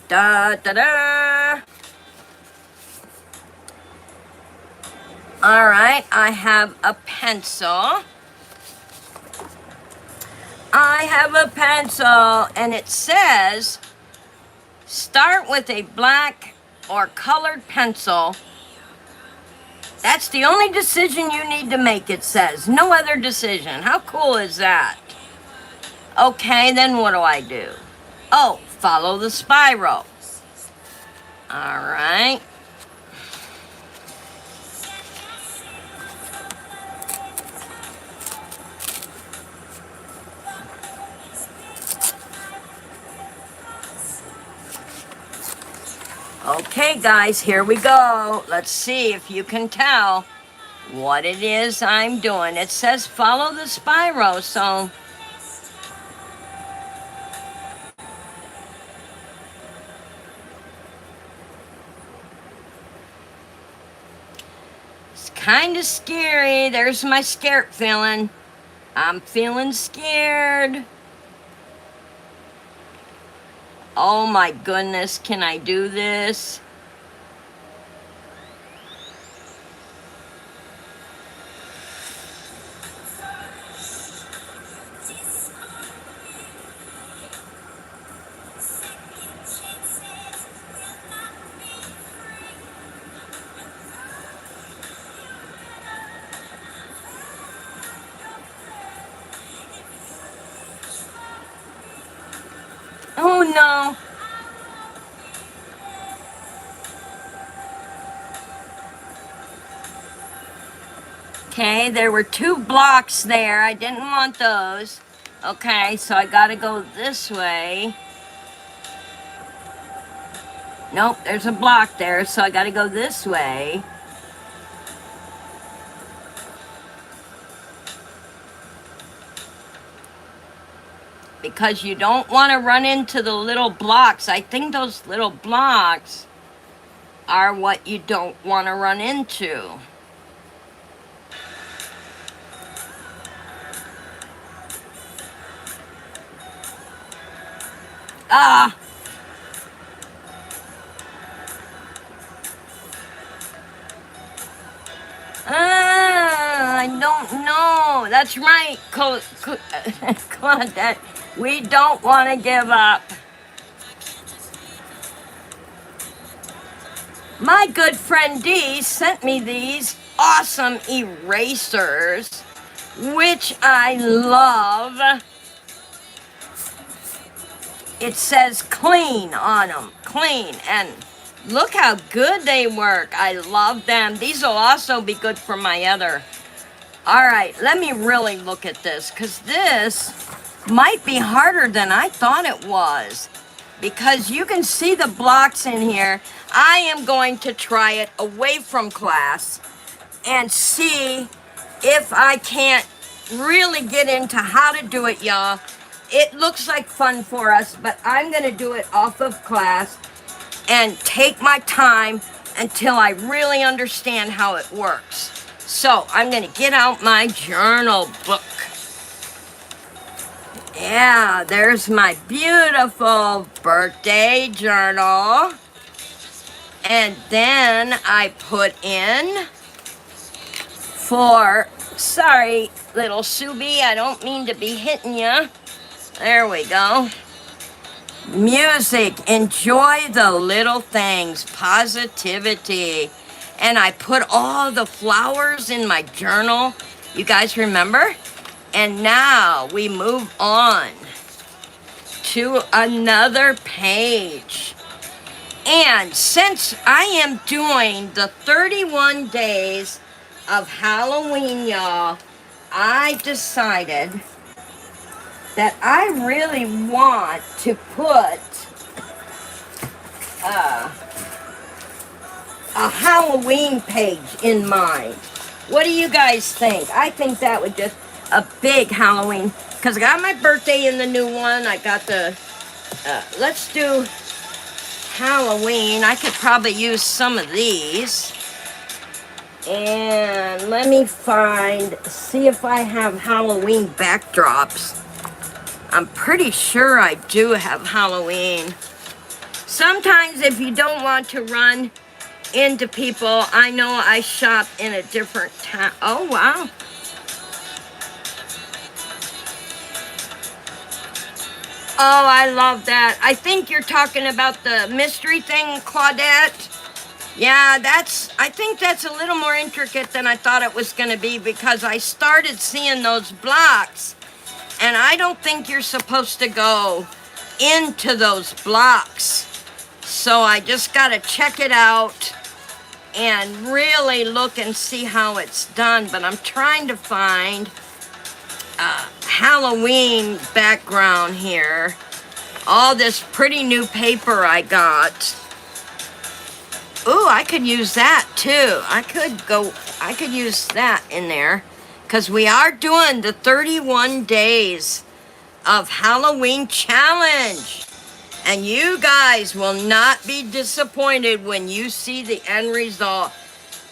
Da da da. All right, I have a pencil. I have a pencil, and it says, start with a black or colored pencil. That's the only decision you need to make, it says. No other decision. How cool is that? Okay, then what do I do? Oh, follow the spiral. All right. Okay, guys, here we go. Let's see if you can tell what it is I'm doing. It says follow the spiral, so it's kind of scary. There's my scared feeling. I'm feeling scared. Oh my goodness, can I do this? Oh no. Okay, there were 2 blocks there. I didn't want those. Okay, so I gotta go this way. Nope, there's a block there, so I gotta go this way. Because you don't want to run into the little blocks. I think those little blocks are what you don't want to run into. Ah! I don't know. That's right, Claudette. We don't want to give up. My good friend Dee sent me these awesome erasers, which I love. It says clean on them, clean, and look how good they work. I love them. These will also be good for my other. All right, let me really look at this, because this might be harder than I thought it was, because you can see the blocks in here. I am going to try it away from class and see if I can't really get into how to do it, y'all. It looks like fun for us, but I'm going to do it off of class and take my time until I really understand how it works. So I'm going to get out my journal book. Yeah, there's my beautiful birthday journal. And then I put in for, sorry, little Subi, I don't mean to be hitting you. There we go. Music, enjoy the little things, positivity. And I put all the flowers in my journal. You guys remember? And now we move on to another page. And since I am doing the 31 days of Halloween, y'all, I decided that I really want to put a Halloween page in mine. What do you guys think? I think that would just a big Halloween, because I got my birthday in the new one. I got the, let's do Halloween. I could probably use some of these. And let me see if I have Halloween backdrops. I'm pretty sure I do have Halloween. Sometimes if you don't want to run into people, I know I shop in a different town. Oh, wow. Oh, I love that. I think you're talking about the mystery thing, Claudette. Yeah, I think that's a little more intricate than I thought it was going to be, because I started seeing those blocks, and I don't think you're supposed to go into those blocks. So I just got to check it out and really look and see how it's done. But I'm trying to find Halloween background here. All this pretty new paper I got. Ooh, I could use that too. I could use that in there, because we are doing the 31 days of Halloween challenge. And you guys will not be disappointed when you see the end result.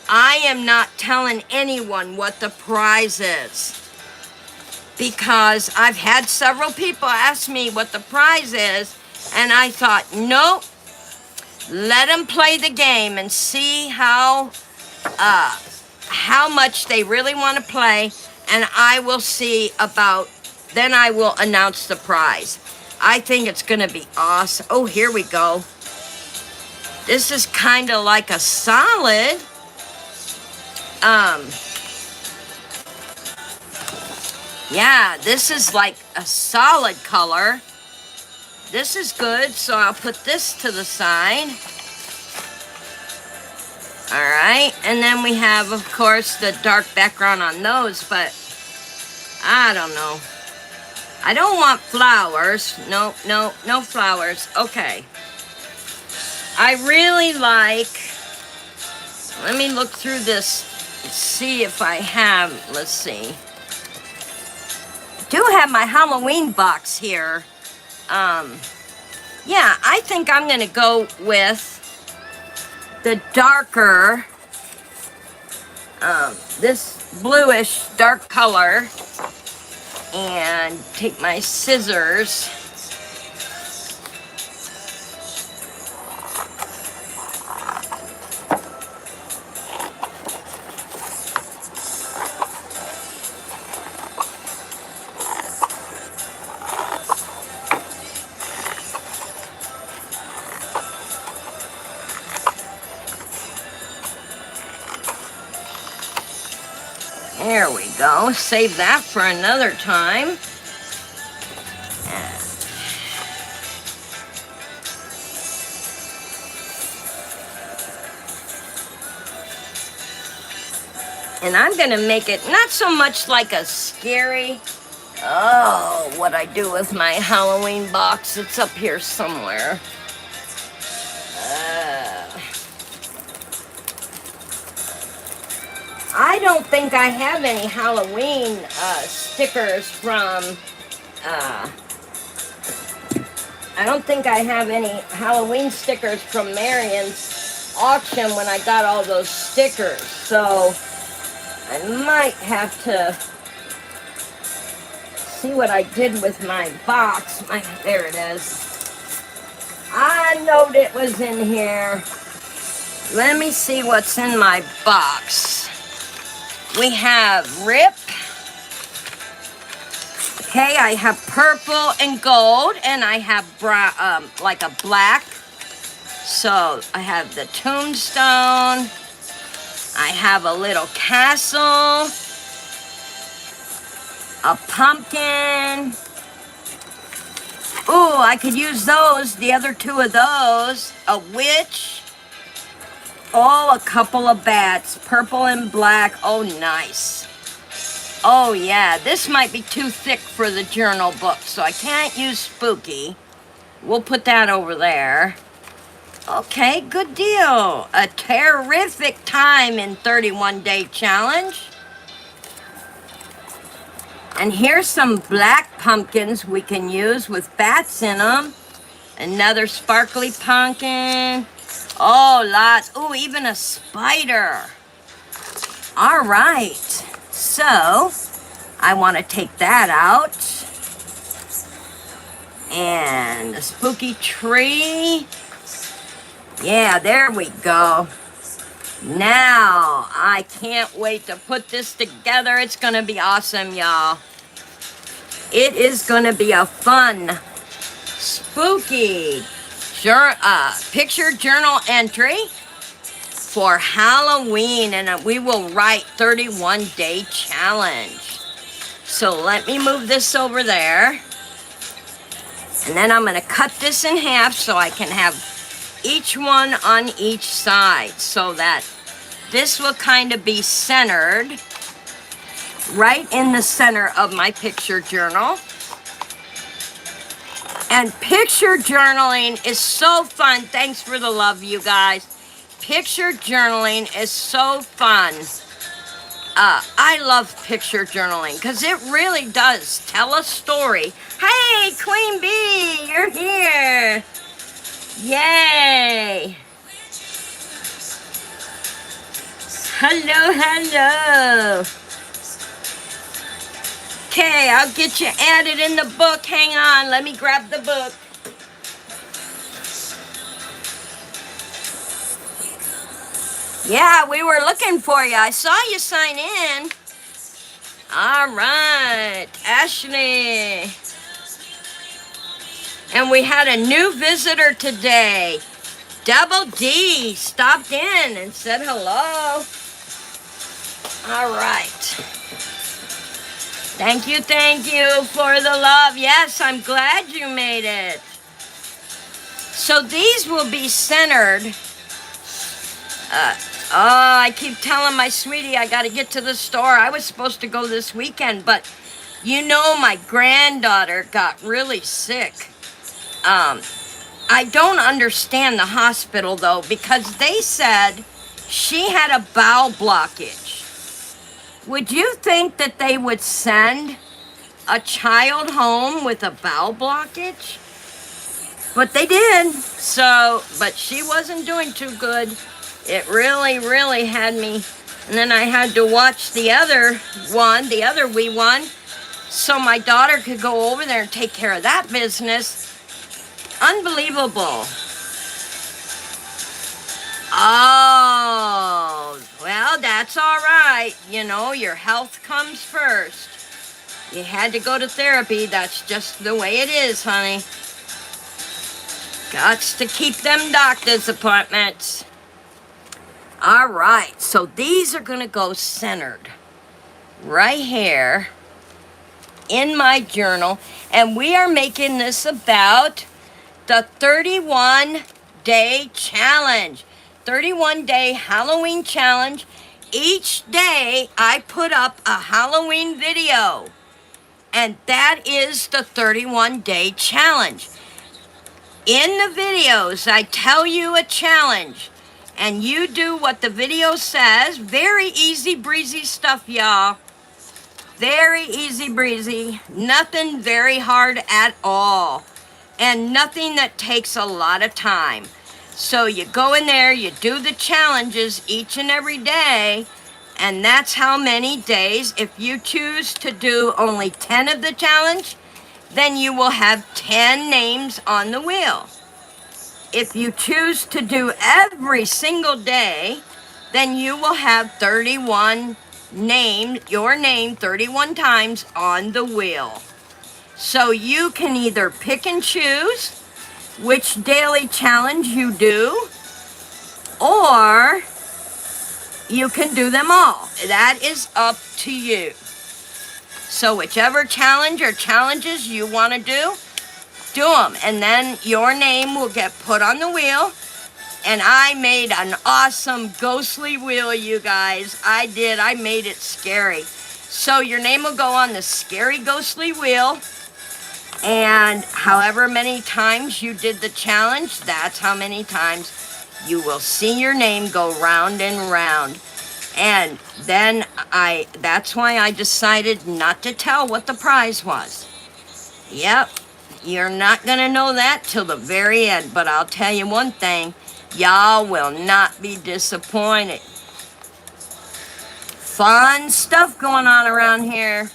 I am not telling anyone what the prize is, because I've had several people ask me what the prize is, and I thought, nope. Let them play the game and see how much they really want to play, and I will see about, then I will announce the prize. I think it's going to be awesome. Oh, here we go. This is kind of like a solid. Yeah, this is like a solid color. This is good, so I'll put this to the side. All right, and then we have, of course, the dark background on those, but I don't know. I don't want flowers. No flowers. Okay. I really like, let me look through this, see if I have, let's see. I do have my Halloween box here. Yeah, I think I'm going to go with the darker, this bluish dark color, and take my scissors. There we go. Save that for another time. And I'm going to make it not so much like a scary, oh, what I do with my Halloween box. It's up here somewhere. I don't think I have any Halloween stickers from, I don't think I have any Halloween stickers from Marion's auction when I got all those stickers. So I might have to see what I did with my box. There it is. I knowed it was in here. Let me see what's in my box. We have Rip. Okay, I have purple and gold, and I have brown, like a black. So I have the tombstone. I have a little castle. A pumpkin. Ooh, I could use those, the other two of those. A witch. Oh, a couple of bats, purple and black. Oh, nice. Oh yeah, this might be too thick for the journal book, so I can't use spooky. We'll put that over there. Okay, good deal. A terrific time in 31-day challenge. And here's some black pumpkins we can use with bats in them. Another sparkly pumpkin. Oh, lots. Oh, even a spider. All right. So, I want to take that out. And a spooky tree. Yeah, there we go. Now, I can't wait to put this together. It's going to be awesome, y'all. It is going to be a fun, spooky picture journal entry for Halloween. And we will write 31-day challenge. So let me move this over there. And then I'm going to cut this in half so I can have each one on each side, so that this will kind of be centered right in the center of my picture journal. And picture journaling is so fun. Thanks for the love, you guys. Picture journaling is so fun. I love picture journaling because it really does tell a story. Hey, Queen Bee, you're here. Yay. Hello, hello. Okay, I'll get you added in the book. Hang on, let me grab the book. Yeah, we were looking for you. I saw you sign in. All right, Ashley. And we had a new visitor today. Double D stopped in and said hello. All right. Thank you for the love. Yes, I'm glad you made it. So these will be centered. I keep telling my sweetie I got to get to the store. I was supposed to go this weekend, but you know my granddaughter got really sick. I don't understand the hospital, though, because they said she had a bowel blockage. Would you think that they would send a child home with a bowel blockage? But they did. So, but she wasn't doing too good. It really, really had me. And then I had to watch the other one, the other wee one, so my daughter could go over there and take care of that business. Unbelievable. Oh, well, that's all right. You know, your health comes first. You had to go to therapy. That's just the way it is, honey. Gots to keep them doctor's appointments. All right, so these are going to go centered right here in my journal. And we are making this about the 31-day challenge. 31-day Halloween challenge. Each day I put up a Halloween video. And that is the 31-day challenge. In the videos, I tell you a challenge. And you do what the video says. Very easy breezy stuff, y'all. Very easy breezy. Nothing very hard at all. And nothing that takes a lot of time. So you go in there, you do the challenges each and every day. And that's how many days. If you choose to do only 10 of the challenge, then you will have 10 names on the wheel. If you choose to do every single day, then you will have 31 names, your name 31 times on the wheel. So you can either pick and choose which daily challenge you do, or you can do them all. That is up to you. So whichever challenge or challenges you want to do them. And then your name will get put on the wheel. And I made an awesome ghostly wheel, you guys. I did. I made it scary. So your name will go on the scary ghostly wheel, and however many times you did the challenge, that's how many times you will see your name go round and round. And then that's why I decided not to tell what the prize was. Yep, you're not gonna know that till the very end, but I'll tell you one thing, y'all will not be disappointed. Fun stuff going on around here.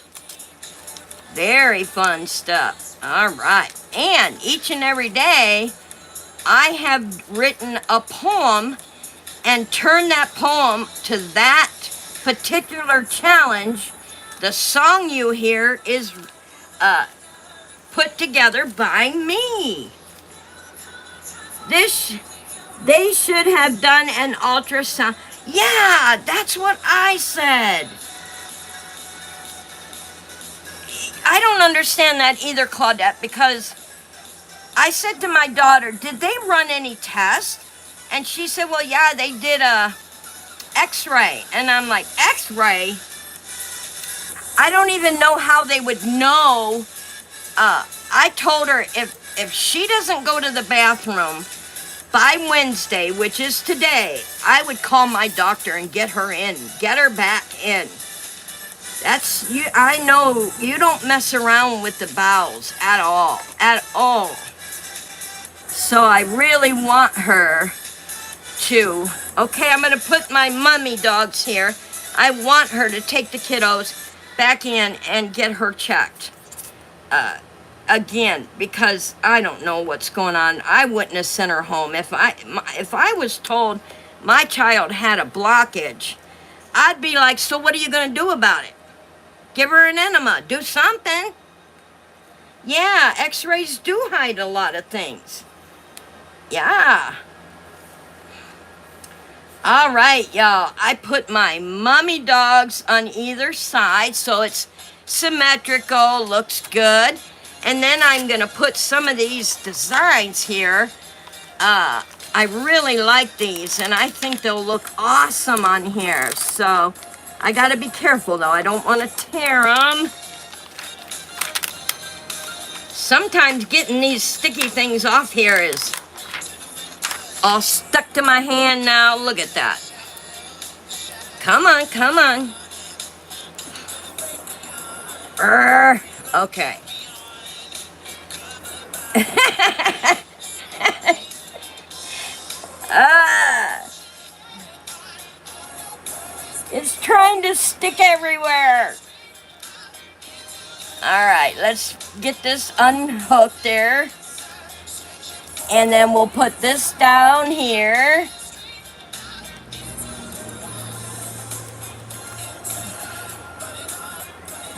Very fun stuff. All right, and each and every day, I have written a poem and turned that poem to that particular challenge. The song you hear is put together by me. They should have done an ultrasound. Yeah, that's what I said. I don't understand that either, Claudette, because I said to my daughter, did they run any tests? And she said, well, yeah, they did a x-ray. And I'm like, x-ray? I don't even know how they would know. I told her if she doesn't go to the bathroom by Wednesday, which is today, I would call my doctor and get her in, get her back in. That's you. I know you don't mess around with the bowels at all, at all. So I really want her to, okay, I'm gonna put my mummy dogs here. I want her to take the kiddos back in and get her checked. Again, because I don't know what's going on. I wouldn't have sent her home. If I was told my child had a blockage, I'd be like, so what are you gonna do about it? Give her an enema, do something. Yeah, x-rays do hide a lot of things. Yeah. All right, y'all. I put my mummy dogs on either side so it's symmetrical, looks good. And then I'm going to put some of these designs here. I really like these, and I think they'll look awesome on here. So I got to be careful, though. I don't want to tear them. Sometimes getting these sticky things off here is all stuck to my hand now. Look at that. Come on, come on. Okay. It's trying to stick everywhere. All right, let's get this unhooked there. And then we'll put this down here.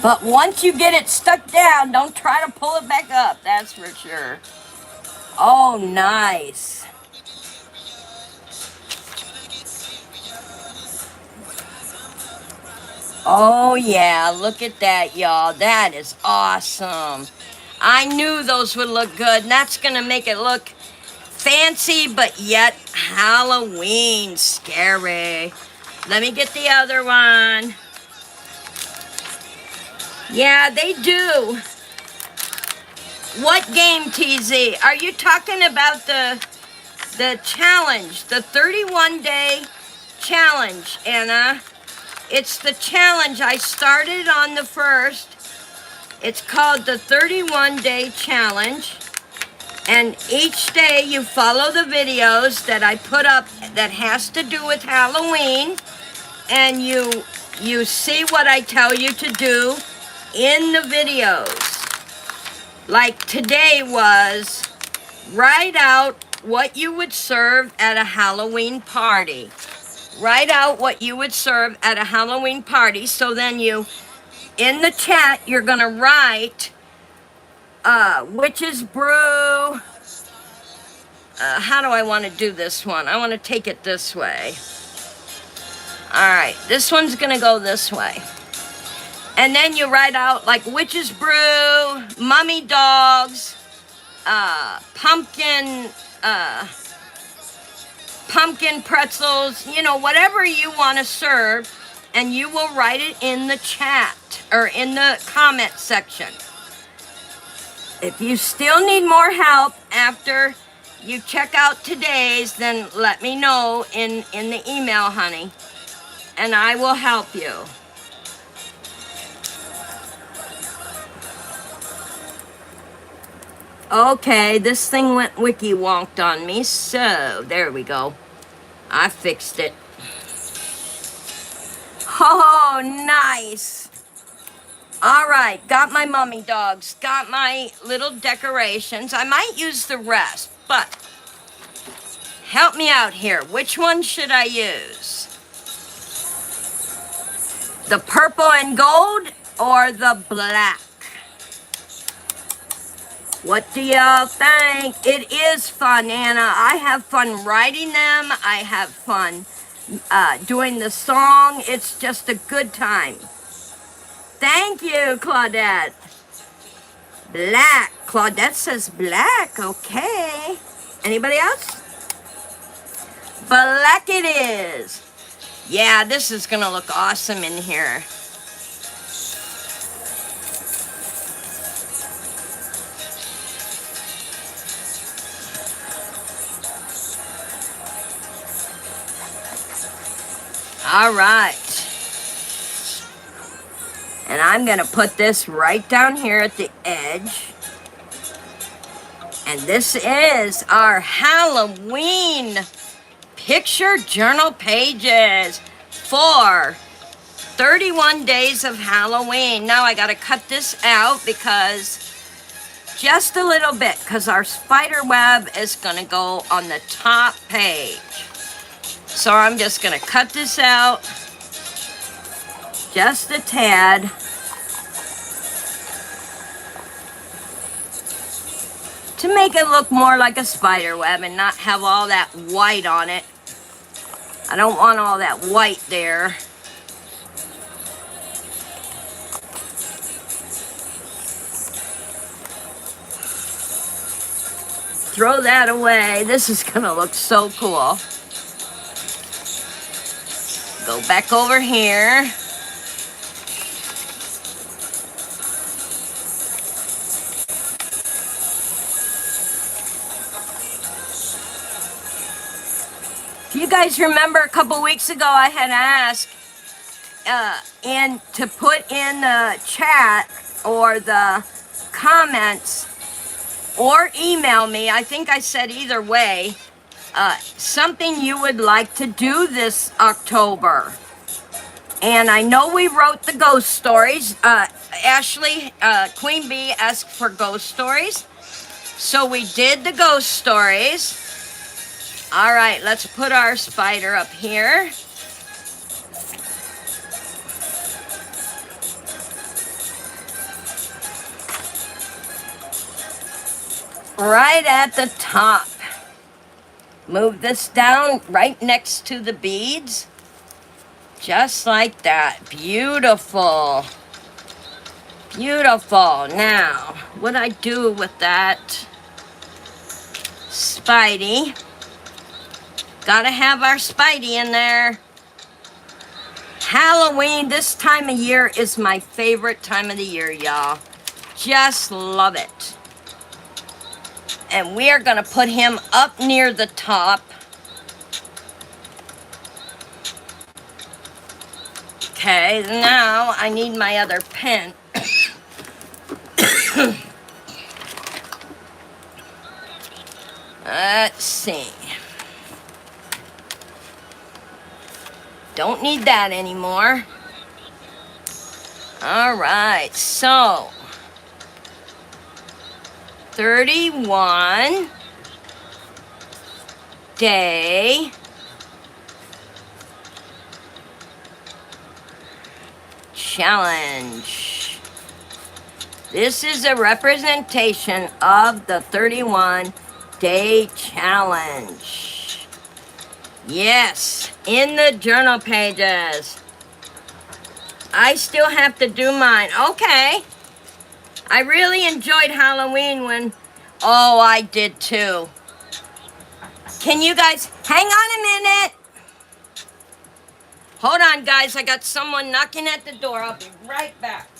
But once you get it stuck down, don't try to pull it back up, that's for sure. Oh, nice. Oh, yeah, look at that, y'all. That is awesome. I knew those would look good, and that's going to make it look fancy, but yet Halloween scary. Let me get the other one. Yeah, they do. What game, TZ? Are you talking about the challenge, the 31-day challenge, Anna? It's the challenge. I started on the 1st. It's called the 31-day challenge. And each day you follow the videos that I put up that has to do with Halloween. And you see what I tell you to do in the videos. Like today was, write out what you would serve at a Halloween party. Write out what you would serve at a Halloween party. So then you, in the chat, you're gonna write witch's brew. How do I want to do this one? I want to take it this way. All right, this one's gonna go this way. And then you write out like witch's brew, mummy dogs, pumpkin pretzels, you know, whatever you want to serve. and you will write it in the chat or in the comment section. If you still need more help after you check out today's, then let me know in the email, honey, and I will help you. Okay, this thing went wiki-wonked on me, so there we go. I fixed it. Oh, nice. All right, got my mummy dogs, got my little decorations. I might use the rest, but help me out here. Which one should I use? The purple and gold or the black? What do y'all think? It is fun, Anna. I have fun writing them. I have fun doing the song. It's just a good time. Thank you, Claudette. Black. Claudette says black. Okay. Anybody else? Black it is. Yeah, this is going to look awesome in here. All right. And I'm going to put this right down here at the edge. And this is our Halloween picture journal pages for 31 days of Halloween. Now I got to cut this out because just a little bit, because our spider web is going to go on the top page. So I'm just going to cut this out just a tad. To make it look more like a spider web and not have all that white on it. I don't want all that white there. Throw that away. This is gonna look so cool. Go back over here. If you guys remember a couple weeks ago, I had asked and to put in the chat or the comments or email me. I think I said either way, something you would like to do this October. And I know we wrote the ghost stories. Ashley, Queen Bee asked for ghost stories. So we did the ghost stories. All right, let's put our spider up here. Right at the top. Move this down right next to the beads. Just like that. Beautiful. Beautiful. Now, what I do with that Spidey. Gotta have our Spidey in there. Halloween, this time of year is my favorite time of the year, y'all. Just love it. And we are gonna put him up near the top. Okay, now I need my other pen. Let's see. Don't need that anymore. All right, so 31 day challenge. This is a representation of the 31-day challenge. Yes, in the journal pages. I still have to do mine. Okay. I really enjoyed Halloween when... Oh, I did too. Can you guys... Hang on a minute. Hold on, guys. I got someone knocking at the door. I'll be right back.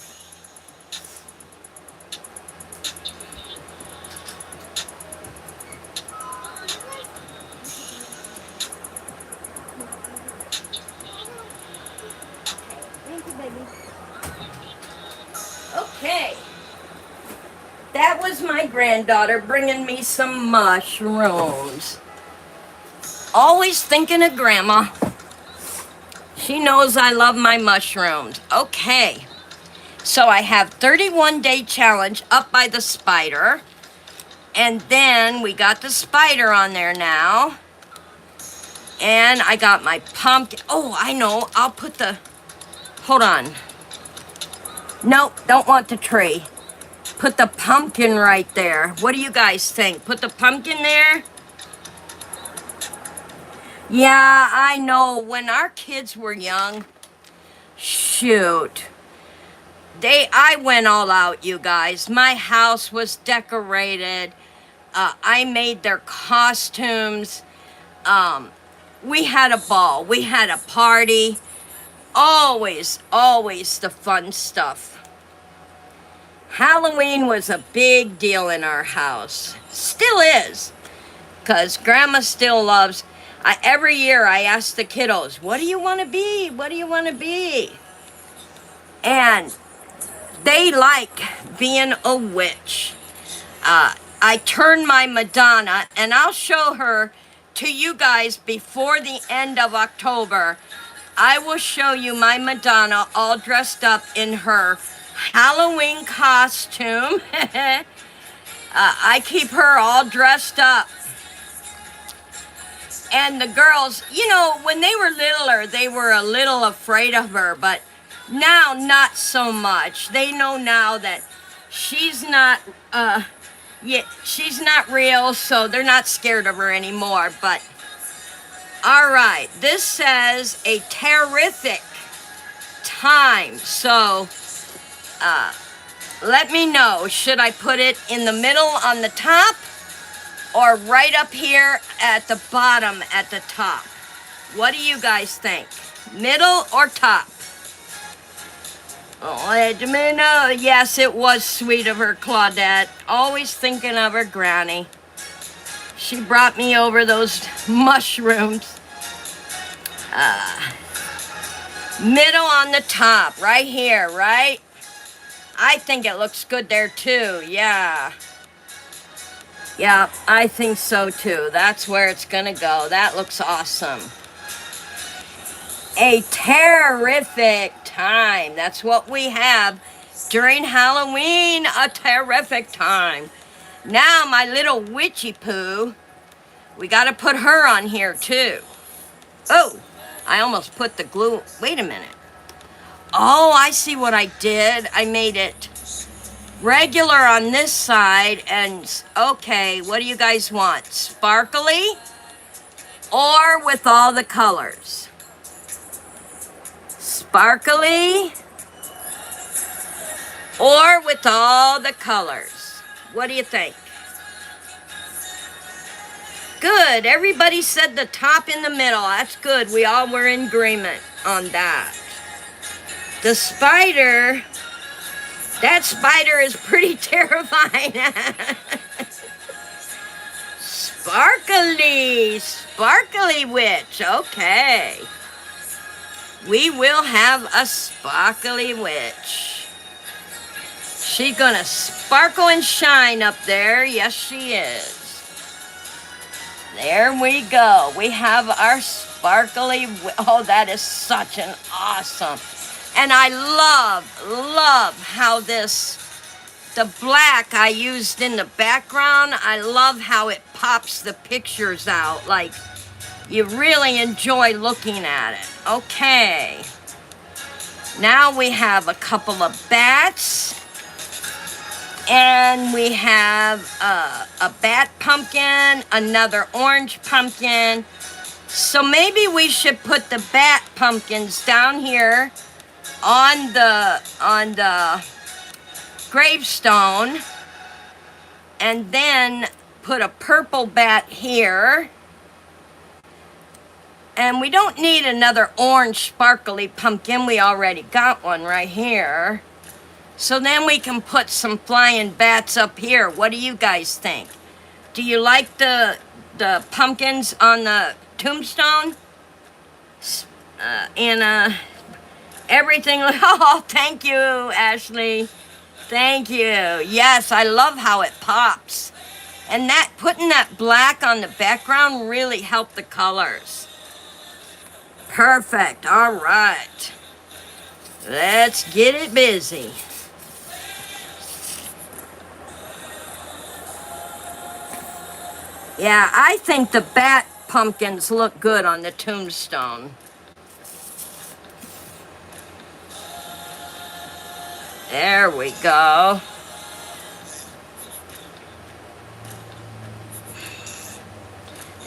Thank you, baby. Okay. That was my granddaughter bringing me some mushrooms. Always thinking of Grandma. She knows I love my mushrooms. Okay. So I have 31-day challenge up by the spider. And then we got the spider on there now. And I got my pumpkin. Oh, I know. I'll put the... Hold on. Nope, don't want the tree. Put the pumpkin right there. What do you guys think? Put the pumpkin there? Yeah, I know. When our kids were young, shoot. I went all out, you guys. My house was decorated. I made their costumes. We had a ball. We had a party. Always the fun stuff. Halloween was a big deal in our house. Still is. Because Grandma still loves... every year I ask the kiddos, what do you want to be? What do you want to be? And they like being a witch. I turn my Madonna, and I'll show her to you guys before the end of October. I will show you my Madonna all dressed up in her Halloween costume. I keep her all dressed up. And the girls, you know, when they were littler, they were a little afraid of her, but now not so much. They know now that she's not, she's not real, so they're not scared of her anymore. But, all right, this says a terrific time. So, let me know. Should I put it in the middle on the top or right up here at the bottom at the top? What do you guys think? Middle or top? Oh, let me know. Yes, it was sweet of her, Claudette. Always thinking of her granny. She brought me over those mushrooms. Middle on the top, right here, right? I think it looks good there too, yeah. Yeah, I think so too. That's where it's gonna go. That looks awesome. A terrific time. That's what we have during Halloween. A terrific time. Now my little witchy poo, we gotta put her on here too. Oh, I almost put the glue. Wait a minute. Oh, I see what I did. I made it regular on this side, and okay, what do you guys want? Sparkly or with all the colors? Sparkly or with all the colors? What do you think? Good. Everybody said the top in the middle. That's good. We all were in agreement on that. The spider, that spider is pretty terrifying. Sparkly witch. Okay. We will have a sparkly witch. She's gonna sparkle and shine up there. Yes, she is. There we go. We have our sparkly... Oh, that is such an awesome... And I love how the black I used in the background, I love how it pops the pictures out. Like, you really enjoy looking at it. Okay. Now we have a couple of bats. And we have a bat pumpkin, another orange pumpkin. So maybe we should put the bat pumpkins down here on the gravestone, and then put a purple bat here, And we don't need another orange sparkly pumpkin. We already got one right here. So then we can put some flying bats up here. What do you guys think? Do you like the pumpkins on the tombstone? And everything. Oh, thank you, Ashley. Thank you. Yes, I love how it pops. And that putting that black on the background really helped the colors. Perfect. All right. Let's get it busy. Yeah, I think the bat pumpkins look good on the tombstone. There we go.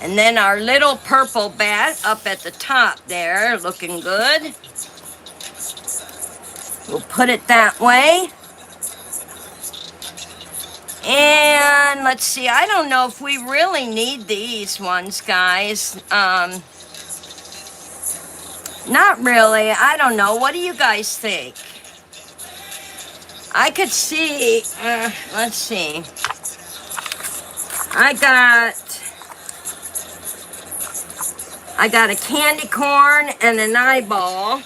And then our little purple bat up at the top there, looking good. We'll put it that way. And let's see, I don't know if we really need these ones, guys. Not really, I don't know. What do you guys think? I could see, let's see. I got a candy corn and an eyeball.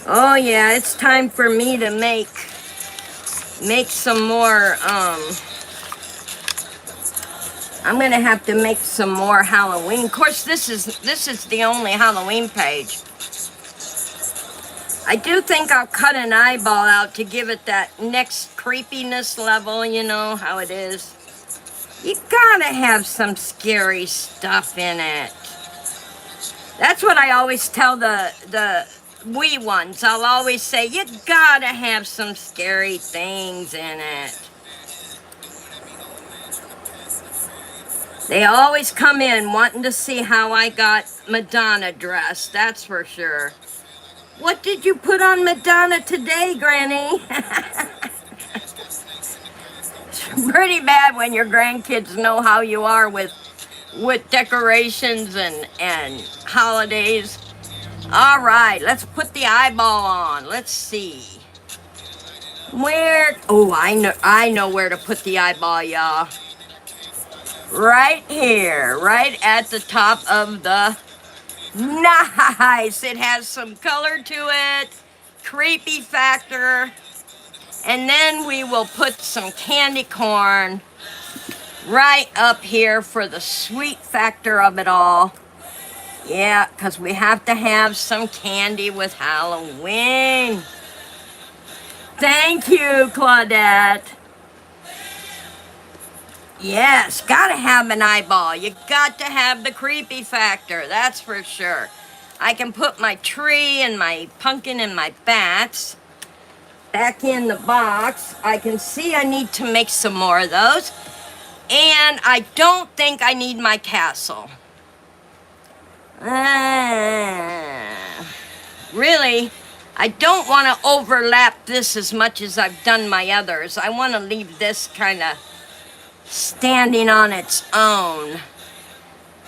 Oh yeah, it's time for me to make some more, I'm gonna have to make some more Halloween. Of course, this is the only Halloween page. I do think I'll cut an eyeball out to give it that next creepiness level, you know how it is. You gotta have some scary stuff in it. That's what I always tell the wee ones. I'll always say, you gotta have some scary things in it. They always come in wanting to see how I got Madonna dressed, that's for sure. What did you put on Madonna today, Granny? It's pretty bad when your grandkids know how you are with decorations and holidays. All right, let's put the eyeball on. Let's see. Where? Oh, I know where to put the eyeball, y'all. Right here, right at the top of the... Nice! It has some color to it, creepy factor, and then we will put some candy corn right up here for the sweet factor of it all. Yeah, because we have to have some candy with Halloween. Thank you, Claudette. Yes, gotta have an eyeball. You got to have the creepy factor, that's for sure. I can put my tree and my pumpkin and my bats back in the box. I can see I need to make some more of those. And I don't think I need my castle. Really, I don't want to overlap this as much as I've done my others. I want to leave this kind of standing on its own.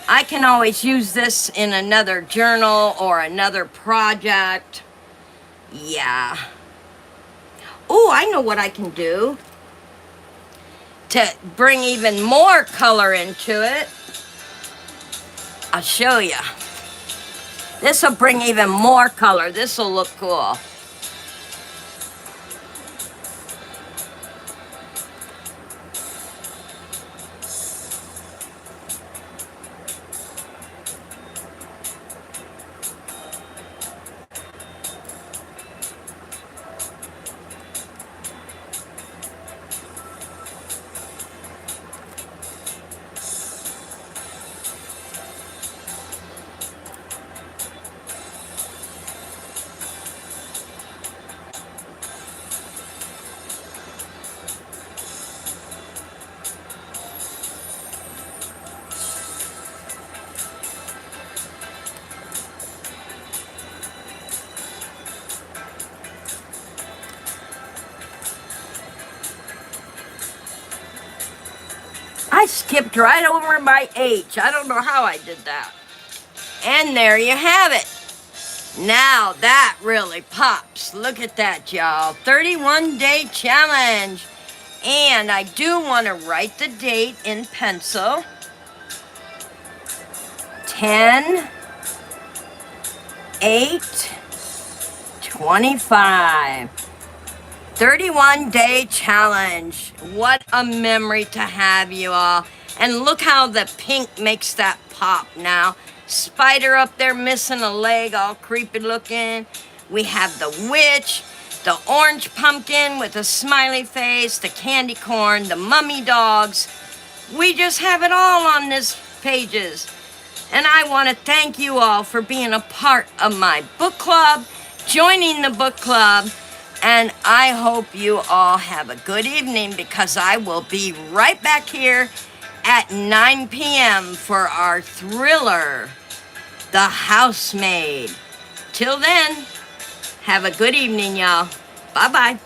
I can always use this in another journal or another project. Yeah. Oh, I know what I can do to bring even more color into it. I'll show you. This will bring even more color. This will look cool. I skipped right over my H. I don't know how I did that. And there you have it. Now that really pops. Look at that, y'all. 31-day challenge. And I do want to write the date in pencil. 10/8/25. 31-day challenge. What a memory to have, you all. And look how the pink makes that pop now. Spider up there missing a leg, all creepy looking. We have the witch, the orange pumpkin with a smiley face, the candy corn, the mummy dogs. We just have it all on these pages. And I want to thank you all for being a part of my book club, joining the book club, and I hope you all have a good evening, because I will be right back here at 9 p.m. for our thriller, The Housemaid. Till then, have a good evening, y'all. Bye-bye.